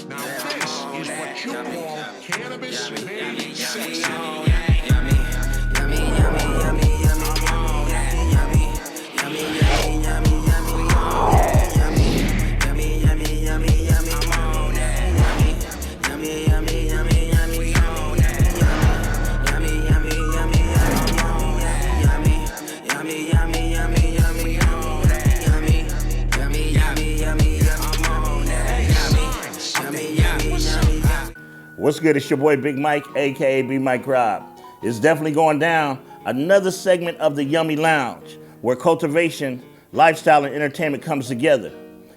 Now this is what you call cannabis made sexy. What's good? It's your boy Big Mike, aka B Mike Rob. It's definitely going down. Another segment of the Yummy Lounge, where cultivation, lifestyle, and entertainment comes together.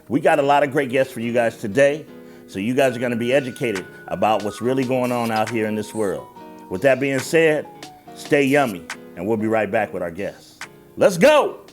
We got a lot of great guests for you guys today, so you guys are going to be educated about what's really going on out here in this world. With that being said, stay yummy, and we'll be right back with our guests. Let's go!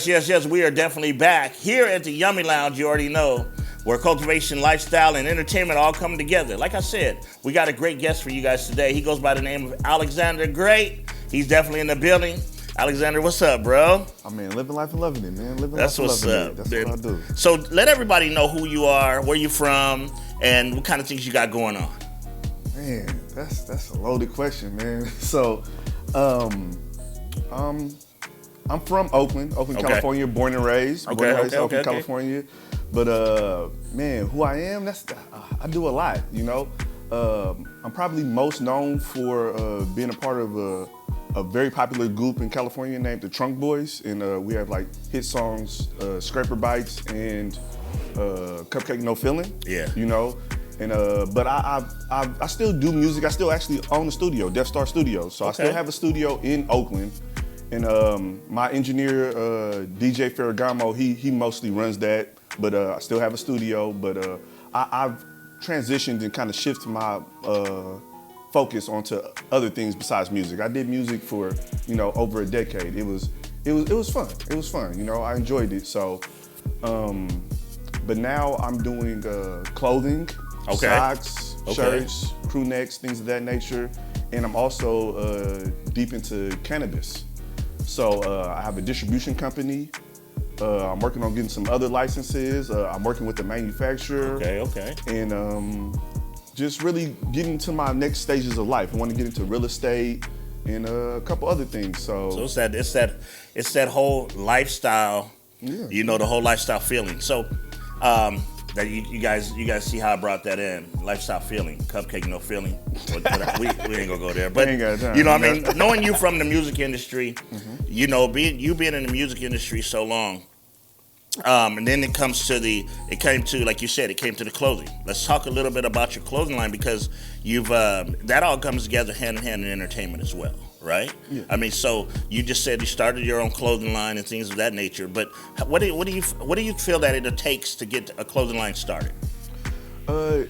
Yes, we are definitely back here at the Yummy Lounge, you already know, where cultivation, lifestyle, and entertainment all come together. Like I said, we got a great guest for you guys today. He goes by the name of Alexander Grate. He's definitely in the building. Alexander, what's up, bro? I mean, living life and loving it, man. That's what's up. That's what I do. So let everybody know who you are, where you're from, and what kind of things you got going on. Man, that's a loaded question, man. So, I'm from Oakland, California, born and raised. Oakland, California. But man, who I am, I do a lot, you know. I'm probably most known for being a part of a very popular group in California named the Trunk Boys, and we have like hit songs, Scraper Bites and Cupcake No Feeling. Yeah. You know. And but I still do music. I still actually own a studio, Death Star Studios. So I still have a studio in Oakland. And my engineer, DJ Ferragamo, he mostly runs that, but I still have a studio. But I've transitioned and kind of shifted my focus onto other things besides music. I did music for, over a decade. It was fun. It was fun. I enjoyed it. So, but now I'm doing clothing, socks, shirts, crew necks, things of that nature, and I'm also deep into cannabis. So I have a distribution company. I'm working on getting some other licenses. I'm working with the manufacturer. Okay. And just really getting to my next stages of life. I want to get into real estate and a couple other things. So it's that whole lifestyle. Yeah. The whole lifestyle feeling. So that you guys see how I brought that in, lifestyle feeling, cupcake no feeling. we ain't gonna go there, but ain't got time. You know what I mean. Knowing you from the music industry, being in the music industry so long, and then it came to like you said, it came to the clothing. Let's talk a little bit about your clothing line, because you've that all comes together hand in hand in entertainment as well. Right? Yeah. I mean, so you just said you started your own clothing line and things of that nature. But what do you feel that it takes to get a clothing line started? A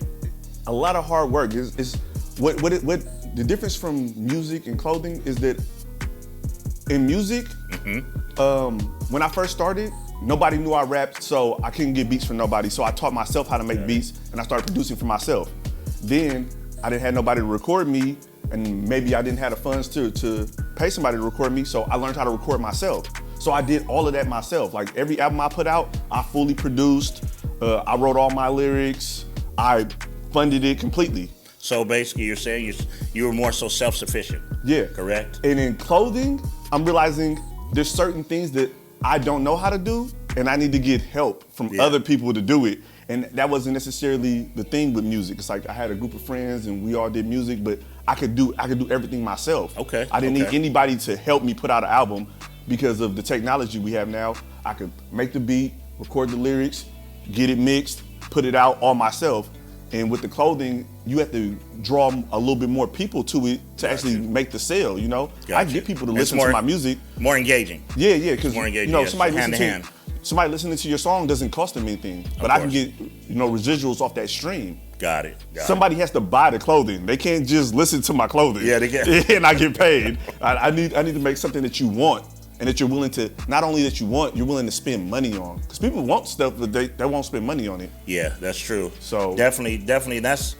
lot of hard work. Is what the difference from music and clothing is that in music, when I first started, nobody knew I rapped, so I couldn't get beats from nobody. So I taught myself how to make beats, and I started producing for myself. Then I didn't have nobody to record me, and maybe I didn't have the funds to pay somebody to record me, so I learned how to record myself. So I did all of that myself. Like every album I put out, I fully produced. I wrote all my lyrics. I funded it completely. So basically you're saying you were more so self-sufficient. Yeah. Correct? And in clothing, I'm realizing there's certain things that I don't know how to do, and I need to get help from other people to do it. And that wasn't necessarily the thing with music. It's like I had a group of friends and we all did music, but I could do everything myself. Okay. I didn't need anybody to help me put out an album because of the technology we have now. I could make the beat, record the lyrics, get it mixed, put it out all myself. And with the clothing, you have to draw a little bit more people to it to actually make the sale, I get people to listen to my music. More engaging. Yeah, because more engaging, somebody listen to somebody listening to your song doesn't cost them anything, but I can get, residuals off that stream. Got it. Somebody has to buy the clothing. They can't just listen to my clothing. Yeah, they can't. And I get paid. I need to make something that you want, and that you're willing to, not only that you want, you're willing to spend money on. Because people want stuff, but they won't spend money on it. Yeah, that's true. So definitely, that's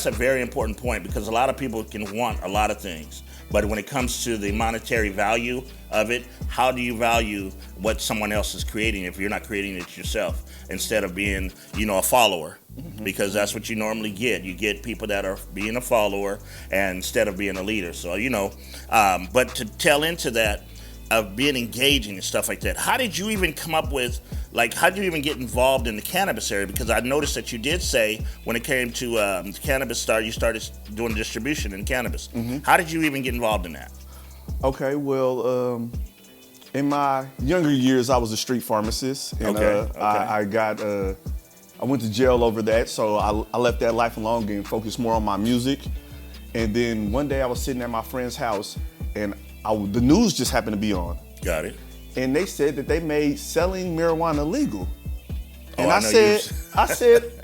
a very important point, because a lot of people can want a lot of things, but when it comes to the monetary value of it, how do you value what someone else is creating if you're not creating it yourself, instead of being, a follower? Mm-hmm. Because that's what you normally get. You get people that are being a follower and instead of being a leader. So, but to tell into that, of being engaging and stuff like that, how did you even come up with, how did you even get involved in the cannabis area? Because I noticed that you did say when it came to cannabis, you started doing distribution in cannabis. Mm-hmm. How did you even get involved in that? Okay, well, in my younger years, I was a street pharmacist, and I went to jail over that, so I left that life alone and focused more on my music. And then one day I was sitting at my friend's house, and the news just happened to be on. Got it. And they said that they made selling marijuana legal. And I said,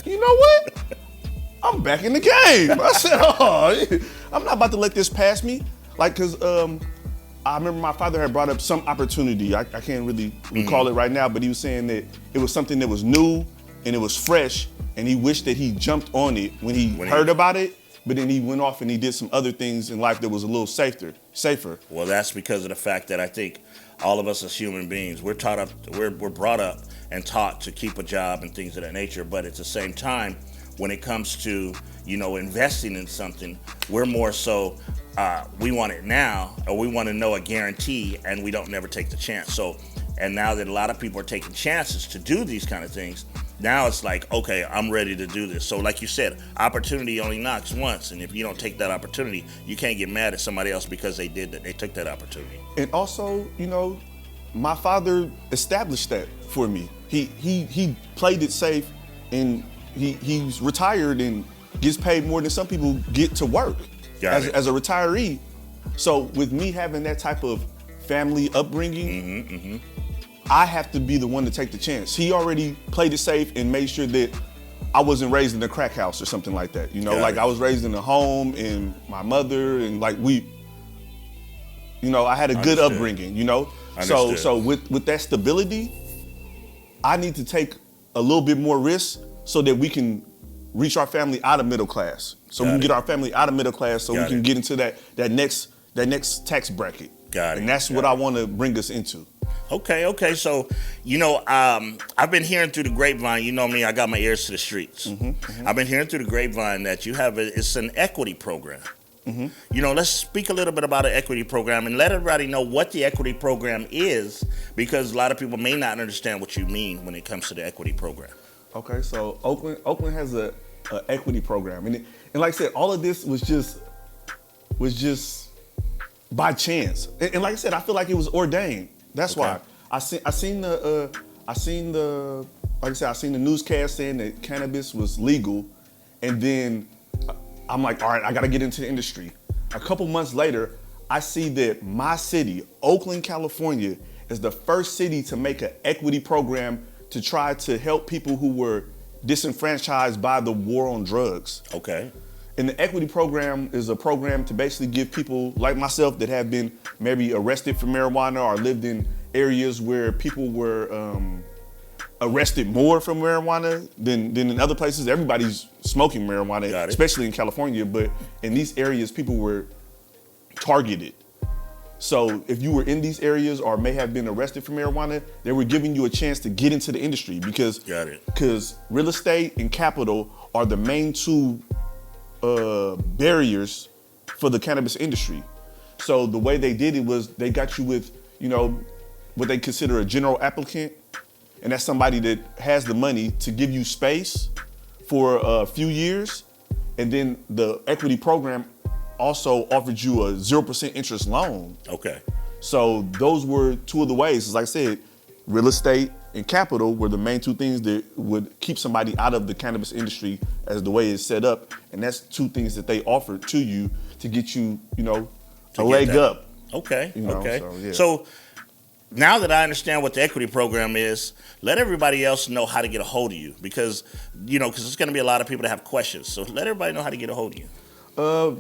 you know what? I'm back in the game. I said, I'm not about to let this pass me. Because I remember my father had brought up some opportunity. I can't really recall it right now, but he was saying that it was something that was new and it was fresh, and he wished that he jumped on it when he heard about it, but then he went off and he did some other things in life that was a little safer. Well, that's because of the fact that I think all of us as human beings, we're brought up and taught to keep a job and things of that nature, but at the same time, when it comes to, investing in something, we're more so, we want it now, or we want to know a guarantee, and we don't never take the chance. So, and now that a lot of people are taking chances to do these kind of things, now it's like, okay, I'm ready to do this. So like you said, opportunity only knocks once, and if you don't take that opportunity, you can't get mad at somebody else because they took that opportunity. And also, my father established that for me. He played it safe, and he's retired and gets paid more than some people get to work as a retiree. So with me having that type of family upbringing, I have to be the one to take the chance. He already played it safe and made sure that I wasn't raised in a crack house or something like that. I was raised in a home, and my mother, and I had a good upbringing, So with that stability, I need to take a little bit more risk so that we can reach our family out of middle class. So we can get our family out of middle class so we can get into that next tax bracket. Got it. And that's what I want to bring us into. Okay. So, I've been hearing through the grapevine, you know me, I got my ears to the streets. I've been hearing through the grapevine that you have it's an equity program. Let's speak a little bit about an equity program and let everybody know what the equity program is, because a lot of people may not understand what you mean when it comes to the equity program. Okay, so Oakland has a equity program, and like I said, all of this was just by chance. And like I said, I feel like it was ordained. That's why I seen the newscast saying that cannabis was legal, and then I'm like, all right, I gotta get into the industry. A couple months later, I see that my city, Oakland, California, is the first city to make an equity program to try to help people who were disenfranchised by the war on drugs. Okay. And the equity program is a program to basically give people like myself that have been maybe arrested for marijuana or lived in areas where people were arrested more for marijuana than in other places. Everybody's smoking marijuana, especially in California, but in these areas, people were targeted. So if you were in these areas or may have been arrested for marijuana, they were giving you a chance to get into the industry because real estate and capital are the main two barriers for the cannabis industry. So the way they did it was they got you with, what they consider a general applicant, and that's somebody that has the money to give you space for a few years, and then the equity program also offered you a 0% interest loan. Okay. So those were two of the ways. Like I said, real estate and capital were the main two things that would keep somebody out of the cannabis industry as the way it's set up. And that's two things that they offered to you to get you, a leg up. Okay. Okay. So now that I understand what the equity program is, let everybody else know how to get a hold of you because there's going to be a lot of people that have questions. So let everybody know how to get a hold of you.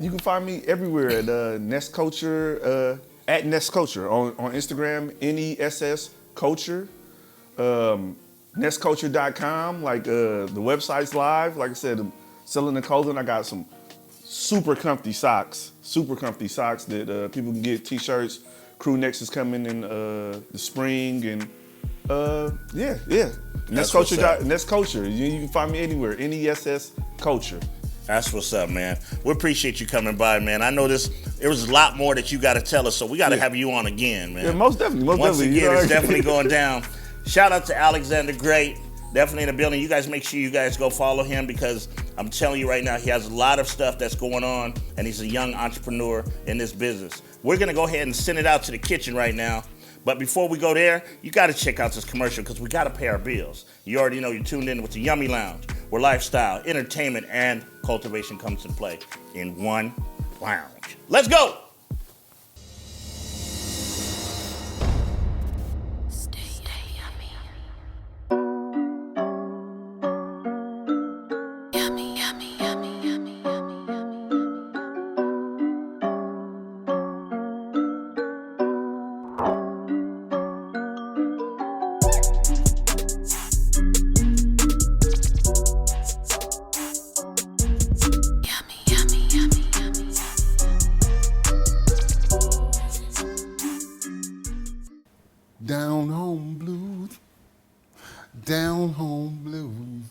You can find me everywhere at Nest Culture, at Nest Culture on Instagram, NESS Culture. Nestculture.com, like the website's live. Like I said, I'm selling the clothing. I got some super comfy socks that people can get. T-shirts. Crew Next is coming in the spring, and yeah. Nest Culture. You can find me anywhere. NESS Culture. That's what's up, man. We appreciate you coming by, man. I know there was a lot more that you got to tell us, so we got to have you on again, man. Yeah, most definitely. Once again, you know, it's definitely going down. Shout out to Alexander Grate, definitely in the building. You guys make sure you guys go follow him because I'm telling you right now, he has a lot of stuff that's going on, and he's a young entrepreneur in this business. We're going to go ahead and send it out to the kitchen right now. But before we go there, you got to check out this commercial because we got to pay our bills. You already know you're tuned in with the Yummy Lounge, where lifestyle, entertainment, and cultivation comes to play in one lounge. Let's go! Down home blues, down home blues.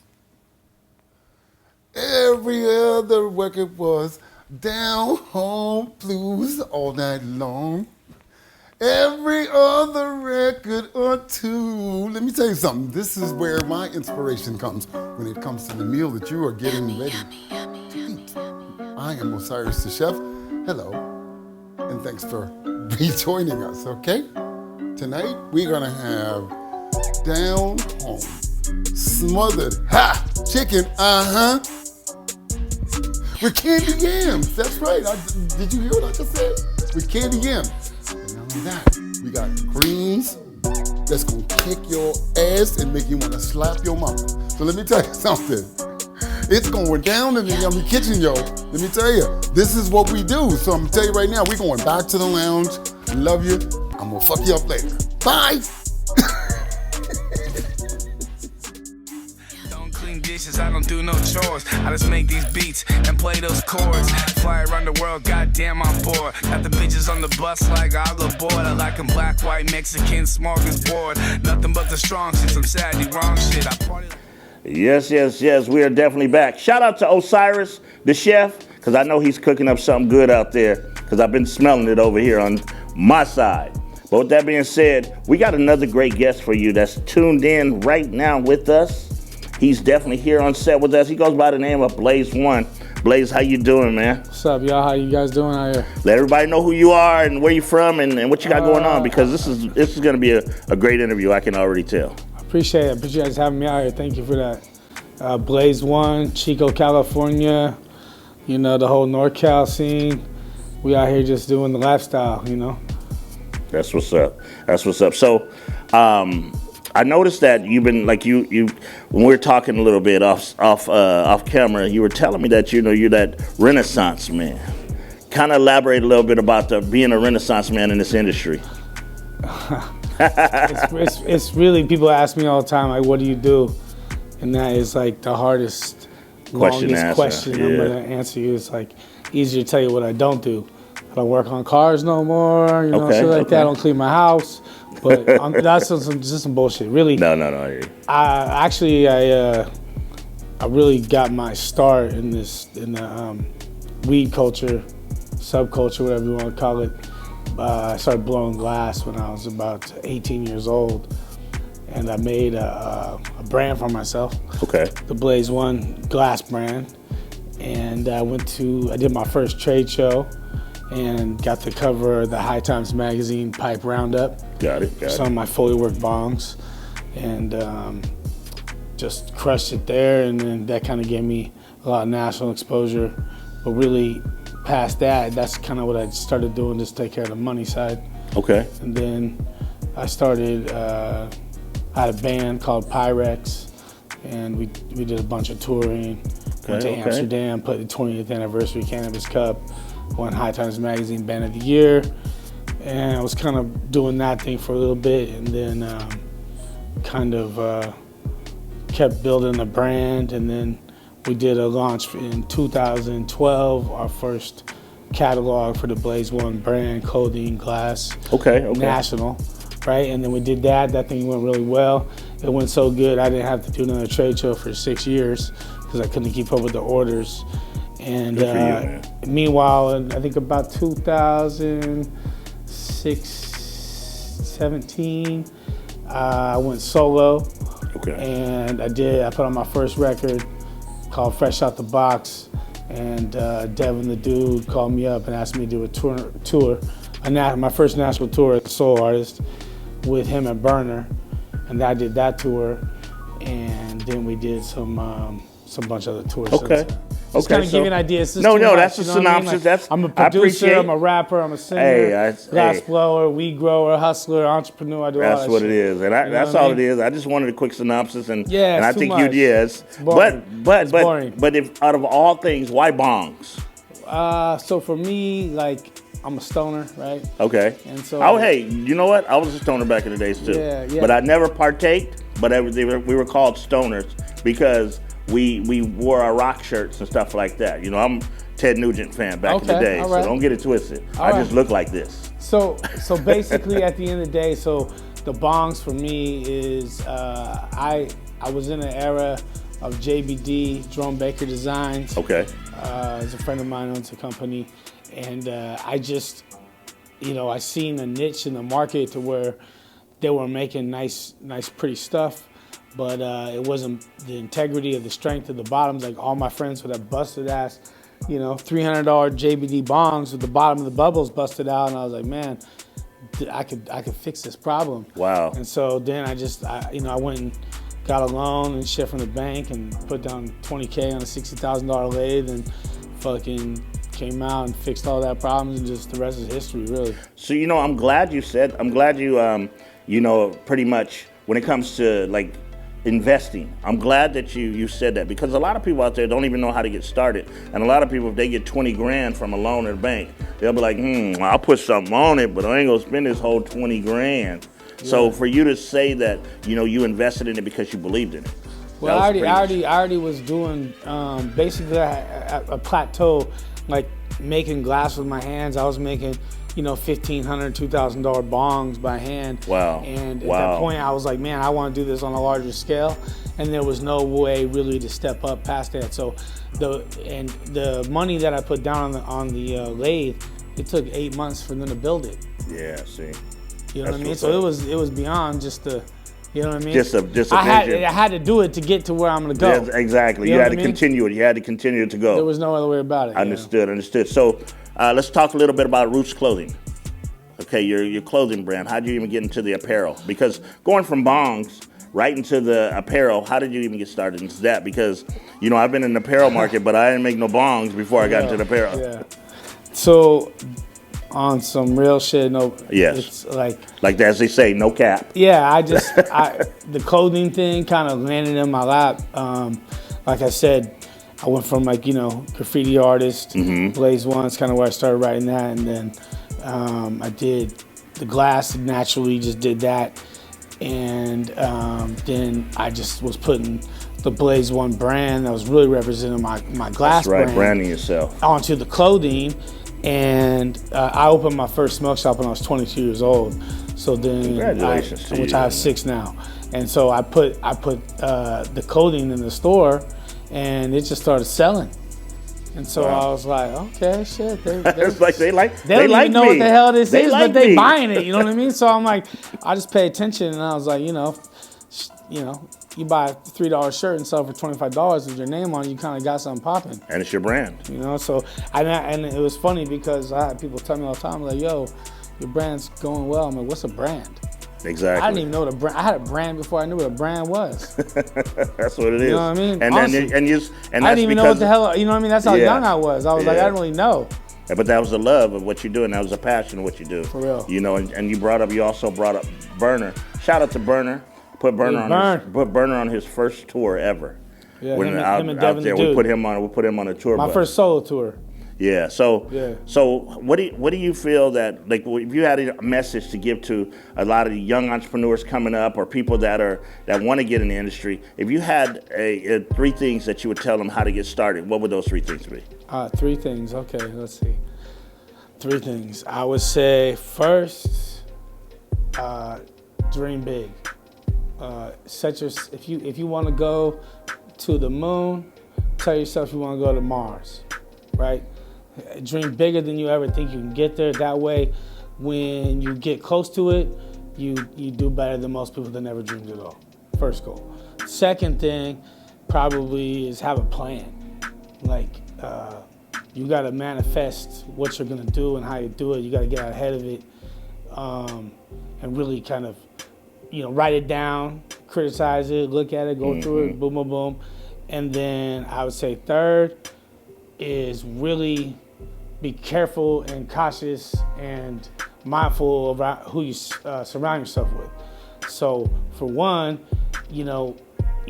Every other record was down home blues all night long. Every other record or two. Let me tell you something. This is where my inspiration comes when it comes to the meal that you are getting ready to eat. I am Osiris the chef. Hello, and thanks for rejoining us, okay? Tonight, we're gonna have down home, smothered, chicken, with candy yams. That's right. Did you hear what I just said? With candy yams. And not only that, we got greens that's gonna kick your ass and make you wanna slap your mama. So let me tell you something. It's going down in the Yummy Kitchen, yo. Let me tell you, this is what we do. So I'm gonna tell you right now, we're going back to the lounge. Love you. I'm gonna fuck you up later. Bye. Don't clean dishes, I don't do no chores. I just make these beats and play those chords. Fly around the world, goddamn I'm bored. Got the bitches on the bus like I'll go board. I like 'em black, white, Mexican, smorgasbord. Nothing but the strong shit, some sadly wrong shit. I party. Yes, we are definitely back. Shout out to Osiris, the chef, because I know he's cooking up something good out there, because I've been smelling it over here on my side. But with that being said, we got another great guest for you that's tuned in right now with us. He's definitely here on set with us. He goes by the name of Blaze One. Blaze, how you doing, man? What's up, y'all? How you guys doing out here? Let everybody know who you are and where you're from and what you got going on, because this is going to be a great interview, I can already tell. Appreciate it. Appreciate you guys having me out here. Thank you for that. Blaze One, Chico, California, the whole NorCal scene. We out here just doing the lifestyle, That's what's up. So, I noticed that you've been you when we were talking a little bit off camera, you were telling me that you're that Renaissance man. Kind of elaborate a little bit about being a Renaissance man in this industry. it's really, people ask me all the time, like, what do you do? And that is like the hardest, longest question I'm gonna answer you. It's like easier to tell you what I don't do. I don't work on cars no more, shit like that. I don't clean my house, but that's just some bullshit. Really? No. I hear you. I really got my start in the weed culture, subculture, whatever you want to call it. I started blowing glass when I was about 18 years old, and I made a brand for myself. Okay. The Blaze One glass brand, and I did my first trade show. And got the cover of the High Times magazine Pipe Roundup. Got it. Some of my fully worked bongs, and just crushed it there. And then that kind of gave me a lot of national exposure. But really, past that, that's kind of what I started doing, just to take care of the money side. Okay. And then I started, I had a band called Pyrex, and we did a bunch of touring. Went to Amsterdam, put the 20th anniversary Cannabis Cup, won High Times Magazine Band of the Year, and I was kind of doing that thing for a little bit, and then kept building the brand, and then we did a launch in 2012, our first catalog for the Blaze One brand, clothing, glass, national, right? And then we did that. That thing went really well. It went so good, I didn't have to do another trade show for 6 years because I couldn't keep up with the orders. And meanwhile, I think about 2017, I went solo. And I put on my first record called Fresh Out the Box, and Devin the Dude called me up and asked me to do a tour, my first national tour as a solo artist with him and Burner, and I did that tour, and then we did some bunch of other tours. Just kind of give you an idea. That's a synopsis. I'm a producer, I'm a rapper, I'm a singer, glass blower, weed grower, hustler, entrepreneur. I do all that. That's what it is, and that's all it is. I just wanted a quick synopsis, and I think you did. But if out of all things, why bongs? So for me, like, I'm a stoner, right? Okay. And so, hey, you know what? I was a stoner back in the days too. Yeah. But I never partaked. But we were called stoners because we wore our rock shirts and stuff like that. You know, I'm Ted Nugent fan back in the day, so don't get it twisted. I just look like this. So basically, at the end of the day, so the bongs for me is I was in an era of JBD, Jerome Baker Designs. As a friend of mine owns a company, and I just, I seen a niche in the market to where they were making nice, pretty stuff. But it wasn't the integrity or the strength of the bottoms. Like, all my friends would have busted ass, $300 JBD bongs with the bottom of the bubbles busted out, and I was like, man, I could fix this problem. Wow. And so then I went and got a loan and shit from the bank and put down $20K on a $60,000 lathe and fucking came out and fixed all that problems, and just the rest is history, really. So I'm glad you pretty much when it comes to like investing. I'm glad that you said that, because a lot of people out there don't even know how to get started. And a lot of people, if they get 20 grand from a loan at a bank, they'll be like, I'll put something on it, but I ain't gonna spend this whole 20 grand. Yeah. So for you to say that, you invested in it because you believed in it. Well, I already was doing basically a plateau, like making glass with my hands. I was making, $1,500, $2,000 bongs by hand. Wow. And at that point, I was like, man, I want to do this on a larger scale. And there was no way really to step up past that. So the money that I put down on the lathe, it took 8 months for them to build it. Yeah, see. You know what I mean? So it was beyond just the, you know what I mean? Just a I had to do it to get to where I'm gonna go. Yes, exactly. You had to continue it. You had to continue to go. There was no other way about it. Understood. So let's talk a little bit about Roots Clothing. Okay, your clothing brand. How did you even get into the apparel? Because going from bongs right into the apparel, how did you even get started into that? Because, I've been in the apparel market, but I didn't make no bongs before I got into the apparel. Yeah. So, on some real shit, it's like as they say, no cap. Yeah, the clothing thing kind of landed in my lap. Like I said, I went from graffiti artist, Blaze One's kind of where I started writing that, and then I did the glass, naturally just did that, and then I just was putting the Blaze One brand that was really representing my glass brand, branding yourself, onto the clothing. And I opened my first smoke shop when I was 22 years old. So then, congratulations which I have 6 now. And so I put the clothing in the store, and it just started selling. And so I was like, okay, shit. It's like they don't even know what the hell this is, but they buying it. You know what I mean? So I'm like, I just pay attention, and I was like, you buy a $3 shirt and sell it for $25 with your name on it, you kind of got something popping. And it's your brand. So, and it was funny because I had people tell me all the time, like, yo, your brand's going well. I'm like, what's a brand? Exactly. I didn't even know what a brand. I had a brand before I knew what a brand was. That's what it is. You know what I mean? And Honestly, I didn't even know what the hell. You know what I mean? That's how young I was. I was like, I didn't really know. But that was the love of what you do, and that was a passion of what you do. For real. You know, and you also brought up Burner. Shout out to Burner. Put Burner on his first tour ever. Yeah, when him and out Devin there, the we Dude. put him on a tour. My first solo tour. Yeah. So Yeah. so what do you feel that, like, if you had a message to give to a lot of the young entrepreneurs coming up, or people that want to get in the industry, if you had three things that you would tell them how to get started, what would those three things be? Three things. Okay, let's see. Three things. I would say first, dream big. If you want to go to the moon, tell yourself you want to go to Mars, right? Dream bigger than you ever think you can get there. That way, when you get close to it, you do better than most people that never dreamed at all. First goal. Second thing, probably is have a plan. Like, you got to manifest what you're gonna do and how you do it. You got to get out ahead of it, and really kind of, write it down, criticize it, look at it, go through it, boom, boom, boom. And then I would say third is really be careful and cautious and mindful about who you surround yourself with. So for one, you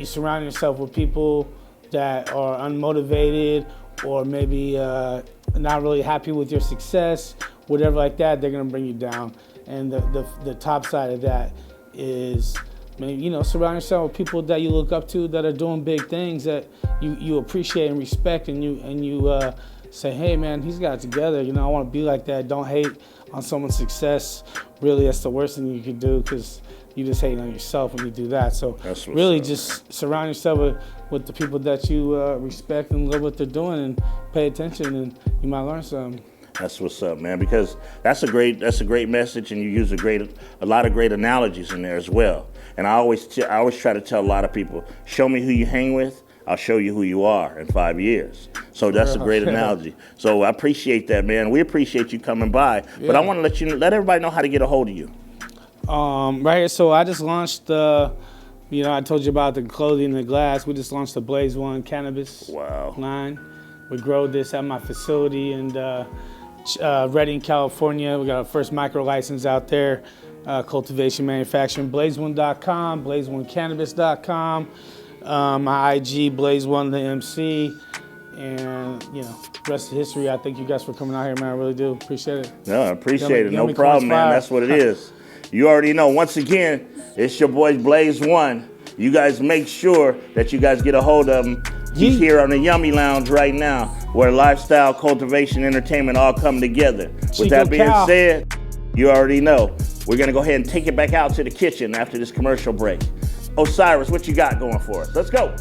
surround yourself with people that are unmotivated or maybe not really happy with your success, whatever like that, they're gonna bring you down. And the top side of that is, maybe, surround yourself with people that you look up to that are doing big things that you appreciate and respect, and you say, hey man, he's got it together. I want to be like that. Don't hate on someone's success. Really, that's the worst thing you could do, because you just hate on yourself when you do that. So really, just surround yourself with the people that you respect and love what they're doing, and pay attention, and you might learn something. That's what's up, man, because that's a great message, and you use a lot of great analogies in there as well. And I always try to tell a lot of people, show me who you hang with, I'll show you who you are in 5 years. So that's a great analogy. So I appreciate that, man. We appreciate you coming by. Yeah. But I want to let everybody know how to get a hold of you. Right here, so I just launched I told you about the clothing and the glass. We just launched the Blaze One Cannabis line. We grow this at my facility in Redding, California. We got our first micro license out there. Cultivation Manufacturing, blaze1.com, blaze1cannabis.com, my IG, blaze1 the MC, and rest of history. I thank you guys for coming out here, man. I really do appreciate it. No, I appreciate it. No problem, man. That's what it is. You already know. Once again, it's your boy Blaze1. You guys make sure that you guys get a hold of him. He's here on the Yummy Lounge right now, where lifestyle, cultivation, entertainment all come together. With that being said, you already know. We're going to go ahead and take it back out to the kitchen after this commercial break. Osiris, what you got going for us? Let's go.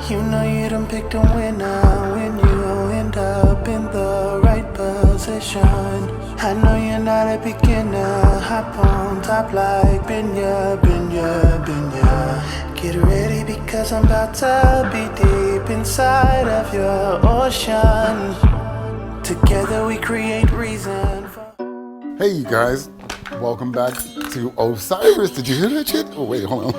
You know you done picked a winner when you end up in the right position. I know you're not a beginner. Hop on top like Binya. Get ready because I'm about to be deep inside of your ocean. Together we create reason for... Hey you guys, welcome back to Osiris. Did you hear that shit? Oh wait, hold on.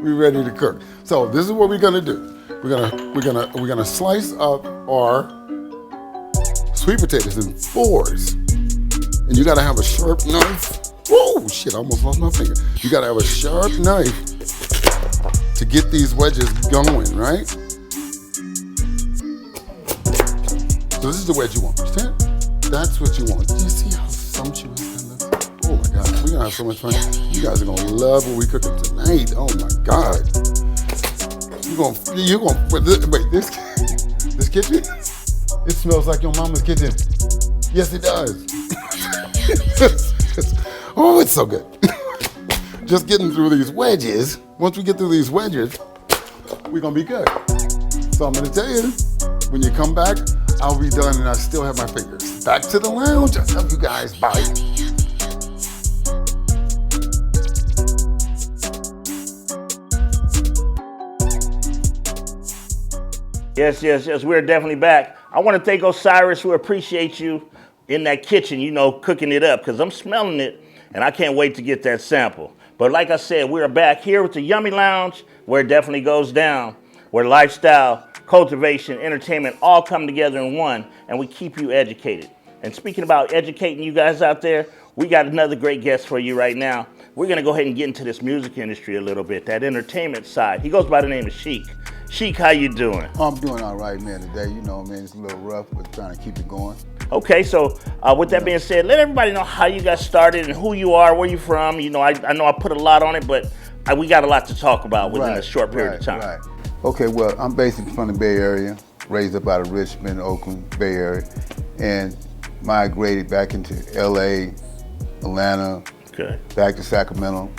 We're ready to cook. So this is what we're gonna do. We're gonna slice up our sweet potatoes in fours, and you gotta have a sharp knife. Whoa, shit! I almost lost my finger. You gotta have a sharp knife to get these wedges going, right? So this is the wedge you want. Understand? That's what you want. Do you see how sumptuous that looks? Oh my God, we're gonna have so much fun. You guys are gonna love what we cooking tonight. Oh my God. You're gonna, wait, this kitchen? It smells like your mama's kitchen. Yes, it does. Oh, it's so good. Just getting through these wedges. Once we get through these wedges, we're gonna be good. So I'm gonna tell you, when you come back, I'll be done and I still have my fingers. Back to the lounge. I love you guys. Bye. Yes. We're definitely back. I want to thank Osiris. We appreciate you. in that kitchen, you know, cooking it up, because I'm smelling it and I can't wait to get that sample. But like I said, we're back here with the Yummy Lounge, where it definitely goes down, where lifestyle, cultivation, entertainment all come together in one, and we keep you educated. And speaking about educating you guys out there, we got another great guest for you right now. We're gonna go ahead and get into this music industry a little bit, that entertainment side. He goes by the name of Shiek. Shiek, how you doing? I'm doing all right, man, today. You know, man, it's a little rough, but trying to keep it going. Okay, so with that being said, let everybody know how you got started and who you are, where you from. You know, I know I put a lot on it, but we got a lot to talk about within a short period of time. Right. Okay, well, I'm basically from the Bay Area, raised up out of Richmond, Oakland, Bay Area, and migrated back into LA, Atlanta, back to Sacramento,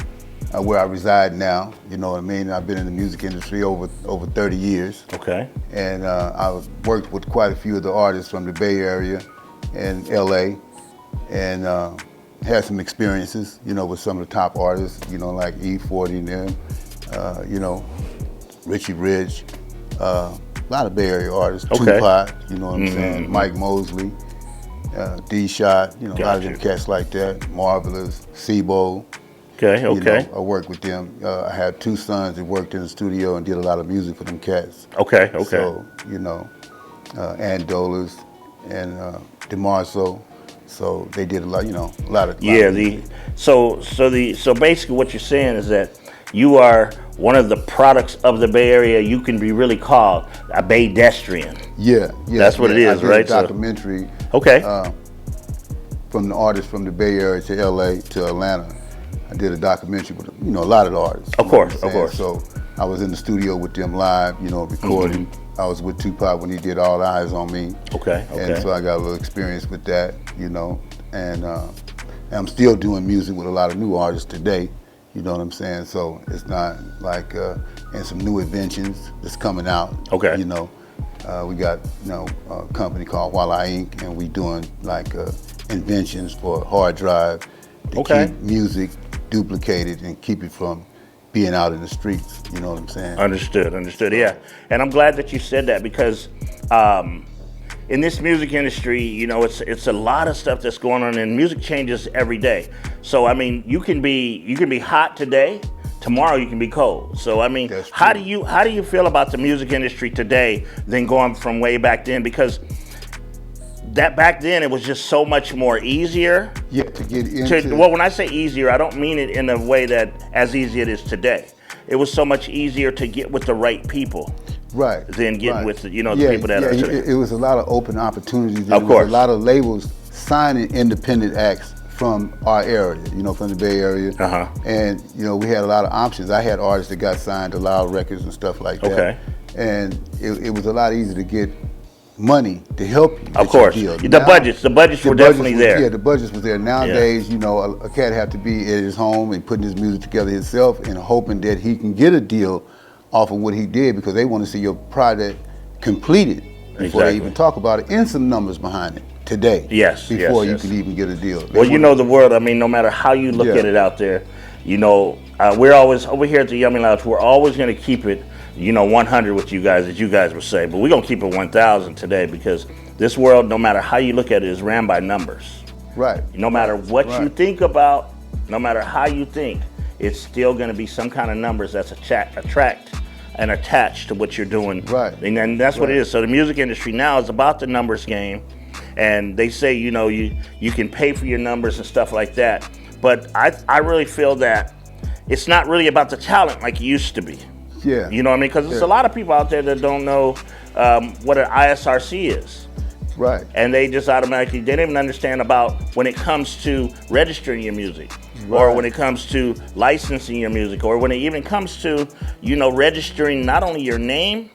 where I reside now. You know what I mean? I've been in the music industry over 30 years. Okay. And I've worked with quite a few of the artists from the Bay Area and LA, and had some experiences, you know, with some of the top artists, you know, like E40 and them, you know, Richie Rich, a lot of Bay Area artists, Tupac, you know what I'm saying, Mike Mosley, D-Shot, you know, a lot of them cats like that, Marvelous, Sebo. Okay. You know, I worked with them. I had two sons that worked in the studio and did a lot of music for them cats. Okay. So, you know, Andolas and DeMarso. So they did a lot, you know, a lot of so basically what you're saying is that you are one of the products of the Bay Area. You can be really called a Baydestrian. Yeah. That's what it is, I did right? A documentary. From the artists from the Bay Area to LA to Atlanta. I did a documentary with, you know, a lot of the artists. Of course. So I was in the studio with them live, you know, recording. I was with Tupac when he did All Eyes on Me. Okay. And so I got a little experience with that, you know, and I'm still doing music with a lot of new artists today, you know what I'm saying? So it's not like, and some new inventions that's coming out. Okay. You know, we got, you know, a company called Walla Inc., and we doing like inventions for hard drive to keep music duplicated and keep it from being out in the streets, you know what I'm saying? Understood, yeah. And I'm glad that you said that, because in this music industry, you know, it's a lot of stuff that's going on, and music changes every day. So I mean, you can be hot today, tomorrow you can be cold. So I mean, how do you feel about the music industry today than going from way back then? Because that back then it was just so much more easier. Yeah, to get into. Well, when I say easier, I don't mean it in a way that as easy it is today. It was so much easier to get with the right people. Right. Than getting with the people that are today. It was a lot of open opportunities. Of course. A lot of labels signing independent acts from our area, you know, from the Bay Area. And, you know, we had a lot of options. I had artists that got signed to Loud Records and stuff like that. And it was a lot easier to get money to help you. Of course. The budgets were definitely there. Yeah, the budgets was there. Nowadays, you know, a cat have to be at his home and putting his music together himself and hoping that he can get a deal off of what he did, because they want to see your project completed before they even talk about it, and some numbers behind it today. Before you can even get a deal. Well, you know, the world, I mean, no matter how you look at it out there, you know, we're always, over here at the Yummy Lounge, we're always going to keep it, you know, 100 with you guys, as you guys would say, but we're going to keep it 1,000 today, because this world, no matter how you look at it, is ran by numbers. Right. No matter what you think about, no matter how you think, it's still going to be some kind of numbers that's attract and attached to what you're doing. Right. And then that's what it is. So the music industry now is about the numbers game. And they say, you know, you can pay for your numbers and stuff like that. But I really feel that it's not really about the talent like it used to be. Yeah. You know what I mean? Because there's a lot of people out there that don't know what an ISRC is. Right. And they just automatically, they don't even understand about when it comes to registering your music. Or when it comes to licensing your music, or when it even comes to, you know, registering not only your name,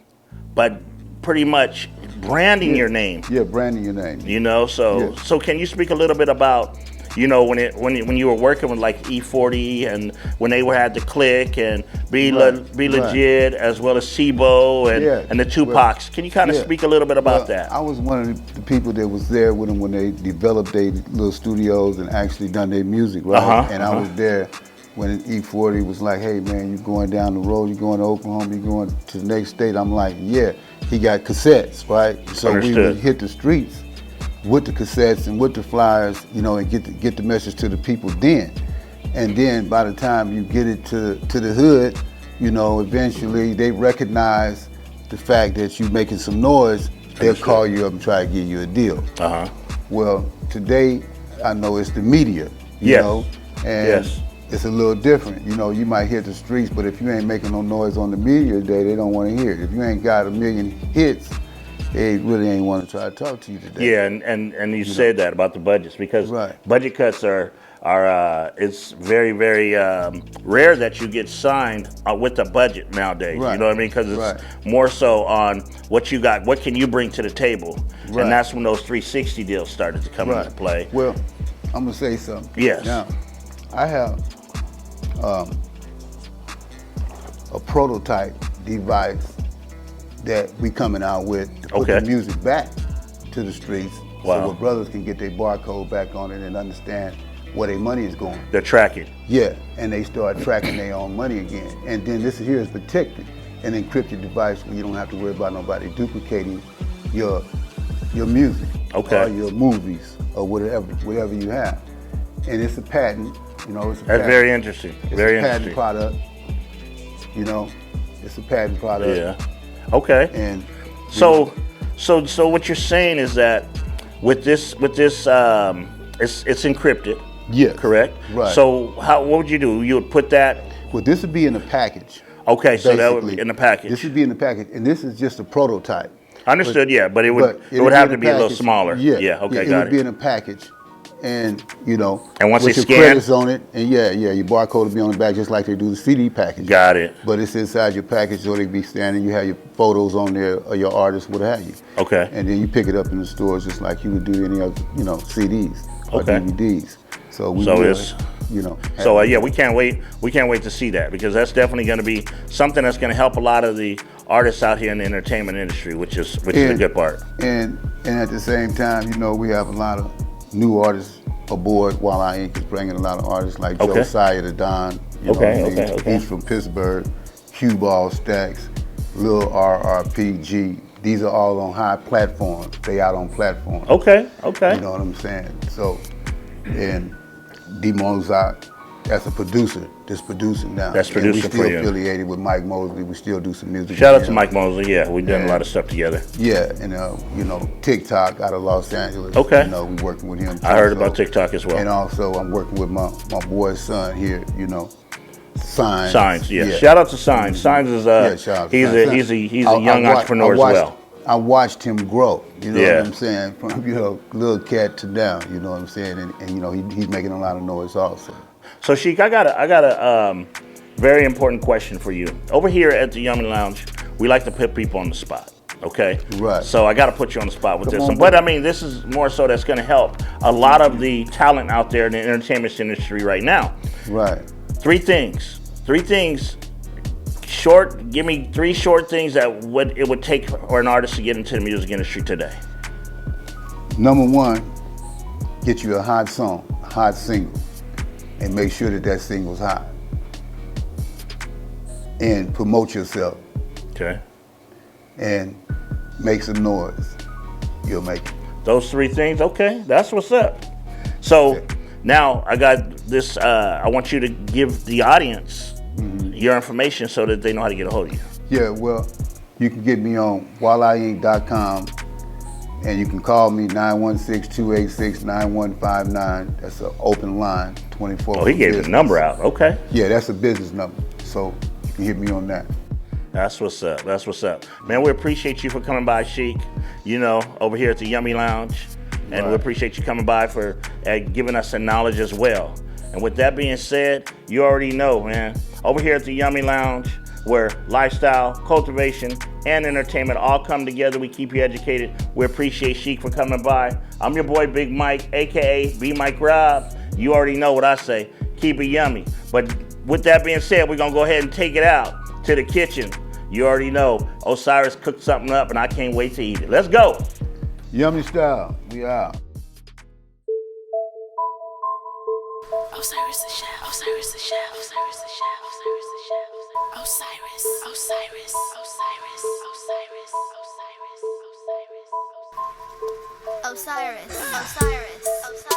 but pretty much branding your name. Yeah, branding your name. You know, so can you speak a little bit about, you know, when you were working with like E40 and when they had the Click and Be Legit, as well as Sebo and the Tupacs. Can you kind of speak a little bit about that? I was one of the people that was there with them when they developed their little studios and actually done their music, right? And I was there when E40 was like, hey man, you're going down the road, you're going to Oklahoma, you're going to the next state. I'm like, yeah. He got cassettes, right? So we would hit the streets with the cassettes and with the flyers, you know, and get the message to the people then. And then by the time you get it to the hood, you know, eventually they recognize the fact that you're making some noise, they'll call you up and try to give you a deal. Well, today, I know it's the media, you know, and it's a little different. You know, you might hit the streets, but if you ain't making no noise on the media today, they don't want to hear it. If you ain't got a million hits, they really ain't want to try to talk to you today. Yeah, and you said that about the budgets, because budget cuts are it's very, very rare that you get signed with a budget nowadays. You know what I mean? Because it's more so on what you got, what can you bring to the table, and that's when those 360 deals started to come into play. Well, I'm gonna say something. Yes. Now, I have a prototype device that we coming out with to put the music back to the streets, so where brothers can get their barcode back on it and understand where their money is going. They're tracking. Yeah, and they start tracking their own money again. And then this here is protected, an encrypted device where you don't have to worry about nobody duplicating your music or your movies or whatever you have. And it's a patent, you know. It's a That's very interesting. It's very a patent interesting. product, you know. It's a patent product. Yeah. Okay. And so what you're saying is that with this, it's encrypted. Yes. Correct. Right. So what would you do? You would put that. Well, this would be in a package. Okay, so that would be in the package. This would be in the package, and this is just a prototype. Understood. But it would have to be a little smaller. Yeah. Okay. It Got would it. be in a package, and you know, and once with they your scan credits on it, and your barcode will be on the back, just like they do the CD package. Got it. But it's inside your package, so they be standing. You have your photos on there, or your artist, what have you. Okay. And then you pick it up in the stores, just like you would do any other, you know, CDs or DVDs. So we it's, you know. So we can't wait. We can't wait to see that, because that's definitely going to be something that's going to help a lot of the artists out here in the entertainment industry, which is a good part. And at the same time, you know, we have a lot of new artists aboard. While I Inc. is bringing a lot of artists like Josiah the Don. You know what I mean? He's from Pittsburgh. Cue Ball Stacks, Lil RRPG. These are all on high platforms. They out on platforms. Okay. You know what I'm saying? So, and D Mozart, that's a producer that's producing now. That's producing for you. We still affiliated with Mike Mosley. We still do some music. Shout out to Mike Mosley. Yeah, we've done a lot of stuff together. Yeah, and you know, TikTok out of Los Angeles. Okay. You know, we working with him. I heard about TikTok as well. And also, I'm working with my boy's son here. You know, Signs. Signs. Yeah. Shout out to Signs. Signs is he's a young entrepreneur as well. I watched him grow, you know what I'm saying, from, you know, little cat to now, you know what I'm saying, and you know, he's making a lot of noise also. So Shiek, I got a very important question for you. Over here at the Yumi Lounge, we like to put people on the spot, okay? Right. So I got to put you on the spot with this one. But I mean, this is more so that's going to help a lot of the talent out there in the entertainment industry right now. Right. Three things. Short, give me 3 short things that it would take for an artist to get into the music industry today. Number 1, get you a hot song, a hot single, and make sure that single's hot. And promote yourself. Okay. And make some noise. You'll make it. Those 3 things, okay, that's what's up. So now I got this, I want you to give the audience your information so that they know how to get a hold of you. Yeah, well, you can get me on wallieinc.com, and you can call me 916-286-9159. That's an open line, 24 Oh, he gave his number out. Okay. Yeah, that's a business number, so you can hit me on that. That's what's up. That's what's up. Man, we appreciate you for coming by, Shiek, you know, over here at the Yumi Lounge. And we appreciate you coming by for giving us some knowledge as well. And with that being said, you already know, man, over here at the Yumi Lounge, where lifestyle, cultivation, and entertainment all come together, we keep you educated. We appreciate Shiek for coming by. I'm your boy, Big Mike, a.k.a. B. Mike Rob. You already know what I say. Keep it yummy. But with that being said, we're going to go ahead and take it out to the kitchen. You already know Osiris cooked something up, and I can't wait to eat it. Let's go. Yummy style, we out. Osiris the chef, Osiris the chef, Osiris the chef, Osiris the chef, Osiris, Osiris, Osiris, Osiris, Osiris, Osiris, Osiris, Osiris, Osiris.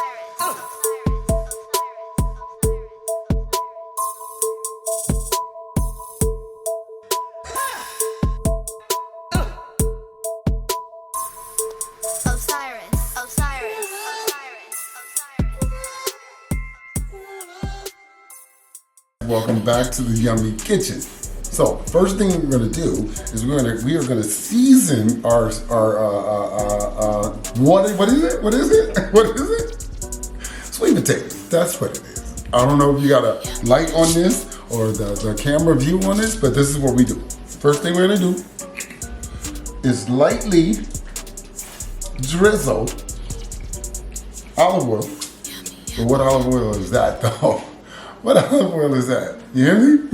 Osiris, Osiris, Welcome back to the Yummy Kitchen. So, first thing we're gonna do is we are gonna season our what is it? What is it? What is it? Sweet potatoes. That's what it is. I don't know if you got a light on this or the camera view on this, but this is what we do. First thing we're gonna do is lightly drizzle olive oil. But what olive oil is that though? What olive oil is that? You hear me?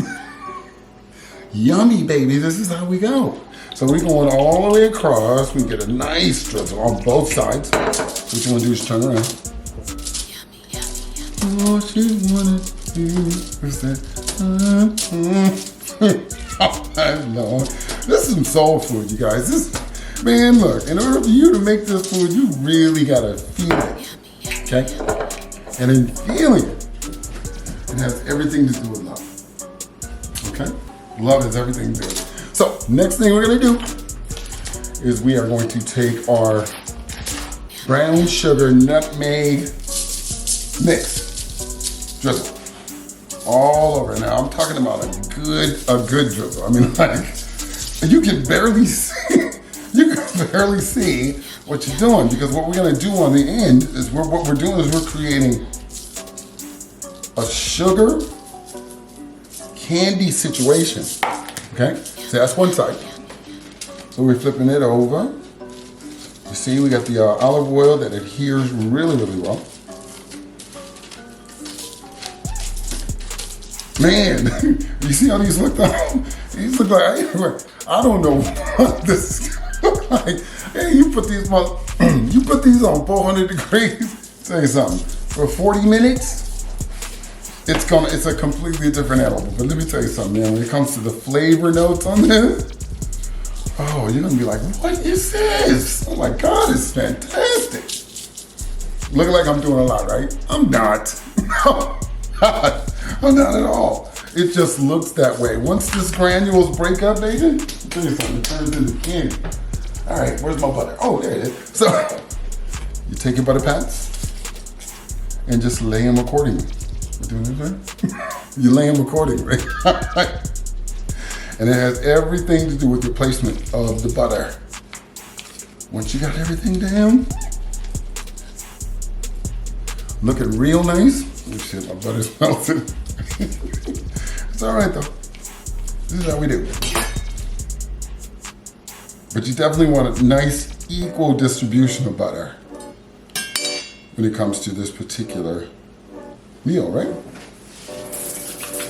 Yummy, baby, this is how we go. So we're going all the way across. We get a nice drizzle on both sides. What you wanna do is turn around. All she wanted to do was that. Oh, Lord. This is some soul food, you guys. This, man, look, in order for you to make this food, you really gotta feel it, okay? And in feeling it, it has everything to do with love, okay? Love is everything to do. So, next thing we're gonna do is we are going to take our brown sugar nutmeg mix, drizzle, all over. Now, I'm talking about a good drizzle. I mean, like, you can barely see, what you're doing, because what we're gonna do on the end is what we're doing is we're creating a sugar candy situation, okay? So that's one side. So we're flipping it over. You see, we got the olive oil that adheres really, really well. Man, you see how these look though? These look like, I don't know what this is like. Hey, you put these on 400 degrees. Tell you something, for 40 minutes, it's a completely different edible. But let me tell you something, man, when it comes to the flavor notes on this, oh, you're gonna be like, what is this? Oh my God, it's fantastic. Looking like I'm doing a lot, right? I'm not. No, I'm not at all. It just looks that way. Once this granules break up, baby, I'll tell you something, it turns into candy. All right, where's my butter? Oh, there it is. So, you take your butter pats and just lay them accordingly. Doing this right? You lay them accordingly. And it has everything to do with the placement of the butter. Once you got everything down, looking real nice. Oh shit, my butter's melted. It's all right though. This is how we do. But you definitely want a nice equal distribution of butter when it comes to this particular meal, right?